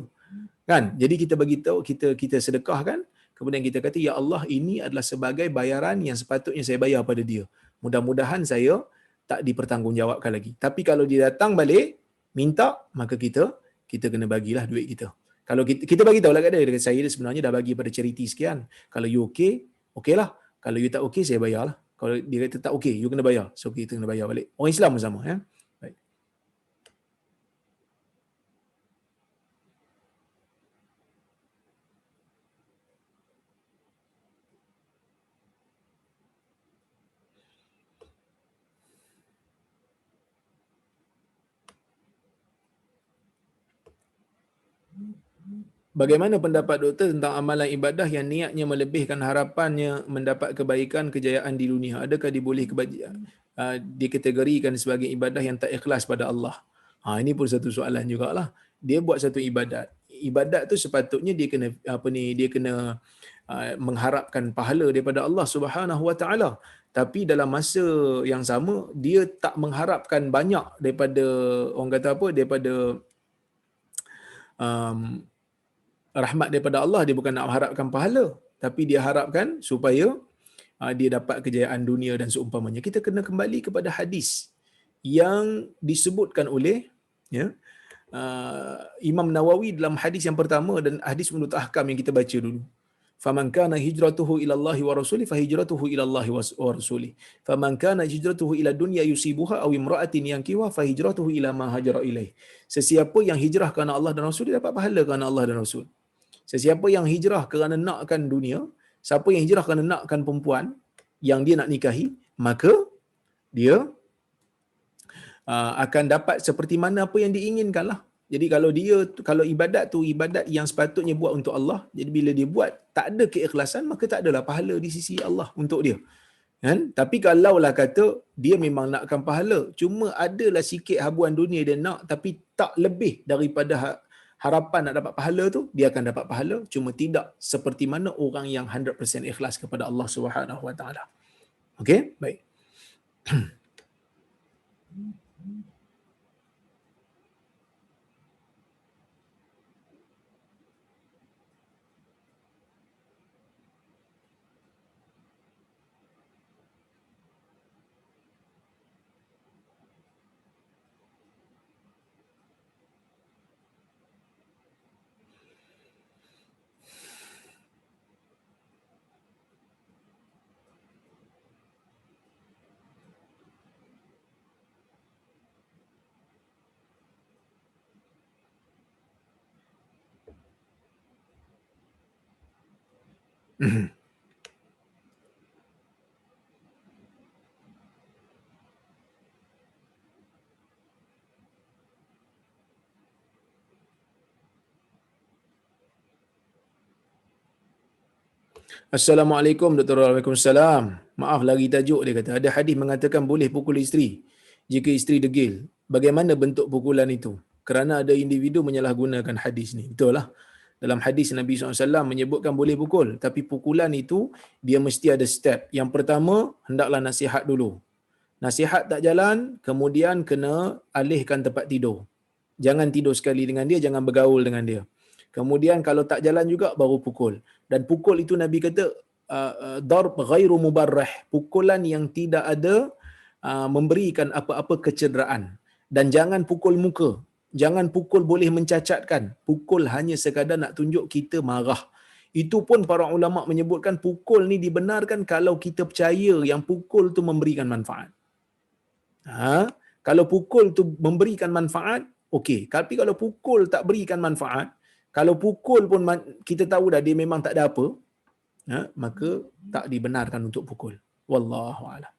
Speaker 1: Kan? Jadi kita bagi tahu, kita sedekah kan, kemudian kita kata ya Allah, ini adalah sebagai bayaran yang sepatutnya saya bayar pada dia. Mudah-mudahan saya tak dipertanggungjawabkan lagi. Tapi kalau dia datang balik minta, maka kita kena bagilah duit kita. Kalau kita bagi tahu lah kat dia, dia kata, saya sebenarnya dah bagi pada charity sekian. Kalau you okey, okeylah. Kalau you tak okey, saya bayarlah. Kalau dia kata tak okey, you kena bayar. So kita kena bayar balik. Orang Islam pun sama, ya. Baik. Bagaimana pendapat doktor tentang amalan ibadah yang niatnya melebihkan harapannya mendapat kebaikan, kejayaan di dunia? Adakah dikategorikan sebagai ibadah yang tak ikhlas pada Allah? Ini pun satu soalan jugalah. Dia buat satu ibadat. Ibadat tu sepatutnya dia kena dia kena mengharapkan pahala daripada Allah Subhanahu Wa Taala. Tapi dalam masa yang sama dia tak mengharapkan banyak daripada, orang kata apa, daripada um, rahmat daripada Allah. Dia bukan nak harapkan pahala, tapi dia harapkan supaya dia dapat kejayaan dunia dan seumpamanya. Kita kena kembali kepada hadis yang disebutkan oleh, ya, Imam Nawawi dalam hadis yang pertama dan hadis menurut ahkam yang kita baca dulu. Faman kana hijratuhu ila Allah wa rasuli fa hijratuhu ila Allah wa rasuli. Faman kana hijratuhu ila dunya yusibuha aw imra'atin yankiwa fa hijratuhu ila ma hajara ilaih. Sesiapa yang hijrah kerana Allah dan Rasul, dia dapat pahala kerana Allah dan Rasul. Sesiapa yang hijrah kerana nakkan dunia, siapa yang hijrah kerana nakkan perempuan yang dia nak nikahi, maka dia akan dapat seperti mana apa yang diinginkan lah. Jadi kalau ibadat tu ibadat yang sepatutnya buat untuk Allah, jadi bila dia buat tak ada keikhlasan, maka tak adalah pahala di sisi Allah untuk dia. Kan? Tapi kalaulah kata dia memang nakkan pahala, cuma adalah sikit habuan dunia dia nak, tapi tak lebih daripada harapan nak dapat pahala tu, dia akan dapat pahala, cuma tidak seperti mana orang yang 100% ikhlas kepada Allah Subhanahu Wa Taala. Okey? Baik. Assalamualaikum Dr. Waalaikumsalam. Maaf lagi tajuk dia kata. Ada hadis mengatakan boleh pukul isteri jika isteri degil. Bagaimana bentuk pukulan itu? Kerana ada individu menyalahgunakan hadis ni. Betul lah. Dalam hadis Nabi SAW menyebutkan boleh pukul. Tapi pukulan itu dia mesti ada step. Yang pertama, hendaklah nasihat dulu. Nasihat tak jalan, kemudian kena alihkan tempat tidur. Jangan tidur sekali dengan dia, jangan bergaul dengan dia. Kemudian kalau tak jalan juga, baru pukul. Dan pukul itu Nabi kata darb ghairu mubarrah, pukulan yang tidak ada memberikan apa-apa kecederaan. Dan jangan pukul muka, jangan pukul boleh mencacatkan, pukul hanya sekadar nak tunjuk kita marah. Itu pun para ulama menyebutkan pukul ni dibenarkan kalau kita percaya yang pukul tu memberikan manfaat. Kalau pukul tu memberikan manfaat, okey. Tapi kalau pukul tak berikan manfaat, kalau pukul pun kita tahu dah dia memang tak ada apa, maka tak dibenarkan untuk pukul. Wallahu a'lam.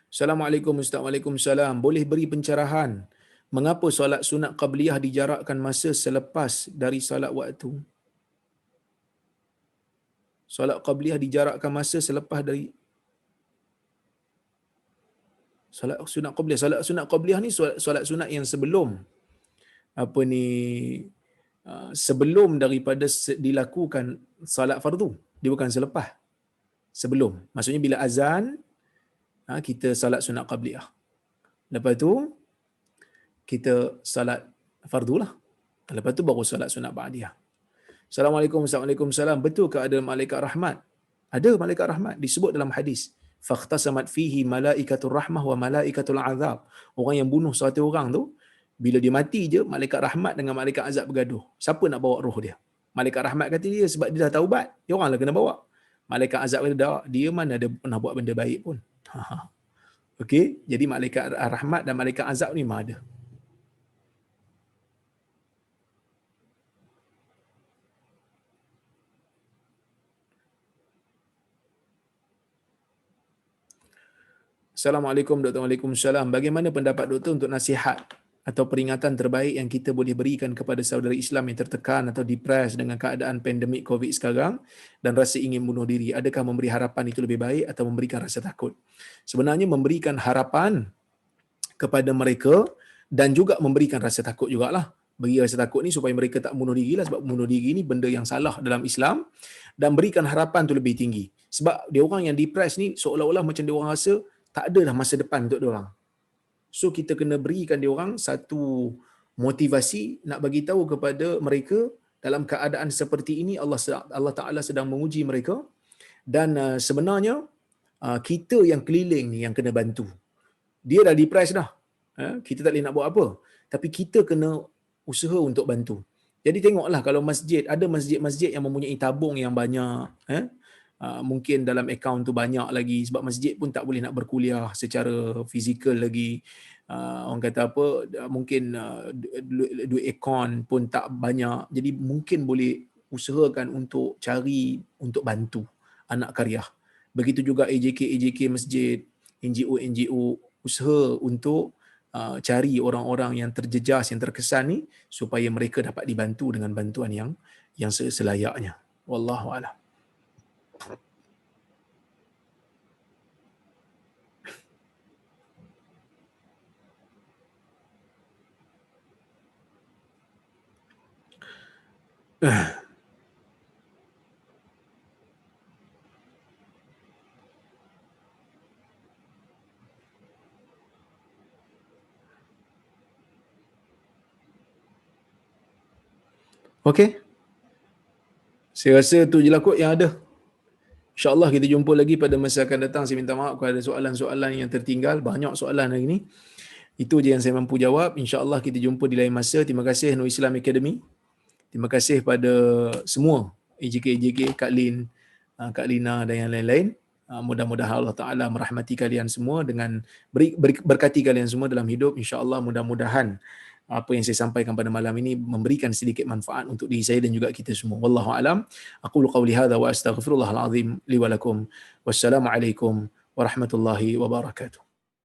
Speaker 1: Assalamualaikum Ustaz. Waalaikumsalam. Boleh beri pencerahan mengapa solat sunat qabliyah dijarakkan masa selepas dari solat waktu? Solat qabliyah dijarakkan masa selepas dari Solat sunat qabliyah ni solat sunat yang sebelum apa ni sebelum daripada dilakukan solat fardu. Dia bukan selepas. Sebelum. Maksudnya bila azan kita solat sunat qabliyah. Lepas tu kita solat fardu lah. Lepas tu baru solat sunat ba'diyah. Assalamualaikum salam. Betul ke ada malaikat rahmat? Ada malaikat rahmat disebut dalam hadis. Fakhtasamat fihi malaikatur rahmah wa malaikatul azab. Orang yang bunuh satu orang tu, bila dia mati je, malaikat rahmat dengan malaikat azab bergaduh. Siapa nak bawa roh dia? Malaikat rahmat kata dia sebab dia dah taubat. Dia orang lah kena bawa. Malaikat azab kata dah, dia mana ada pernah buat benda baik pun. Okey, jadi malaikat rahmat dan malaikat azab ni memang ada. Assalamualaikum Dr. Waalaikumsalam. Bagaimana pendapat doktor untuk nasihat atau peringatan terbaik yang kita boleh berikan kepada saudara Islam yang tertekan atau depres dengan keadaan pandemik COVID sekarang dan rasa ingin bunuh diri? Adakah memberi harapan itu lebih baik atau memberikan rasa takut? Sebenarnya memberikan harapan kepada mereka dan juga memberikan rasa takut jugalah. Beri rasa takut ni supaya mereka tak bunuh diri lah, sebab bunuh diri ni benda yang salah dalam Islam, dan berikan harapan tu lebih tinggi. Sebab dia orang yang depres ni seolah-olah macam dia orang rasa tak ada dah masa depan untuk dia orang. So kita kena berikan dia orang satu motivasi nak bagi tahu kepada mereka dalam keadaan seperti ini Allah Taala sedang menguji mereka, dan sebenarnya kita yang keliling ni yang kena bantu. Dia dah depressed dah. Kita tak boleh nak buat apa. Tapi kita kena usaha untuk bantu. Jadi tengoklah kalau masjid, ada masjid-masjid yang mempunyai tabung yang banyak, mungkin dalam akaun tu banyak lagi, sebab masjid pun tak boleh nak berkuliah secara fizikal lagi. Orang kata apa, mungkin duit akaun pun tak banyak. Jadi mungkin boleh usahakan untuk cari untuk bantu anak karya. Begitu juga AJK masjid, NGO usaha untuk cari orang-orang yang terjejas, yang terkesan ni, supaya mereka dapat dibantu dengan bantuan yang selayaknya. Wallahu a'lam. Okey. Saya rasa tu je lah kot yang ada. InsyaAllah kita jumpa lagi pada masa akan datang. Saya minta maaf kalau ada soalan-soalan yang tertinggal. Banyak soalan hari ni. Itu je yang saya mampu jawab. InsyaAllah kita jumpa di lain masa. Terima kasih Nur Islam Academy. Terima kasih pada semua AJK, Kak Lin, Kak Lina dan yang lain-lain. Mudah-mudahan Allah Ta'ala merahmati kalian semua dengan berkati kalian semua dalam hidup. InsyaAllah mudah-mudahan apa yang saya sampaikan pada malam ini memberikan sedikit manfaat untuk diri saya dan juga kita semua. Wallahu a'lam. Aqulu qawli hadza wa astaghfirullahal azim li wa lakum. Wassalamualaikum warahmatullahi wabarakatuh.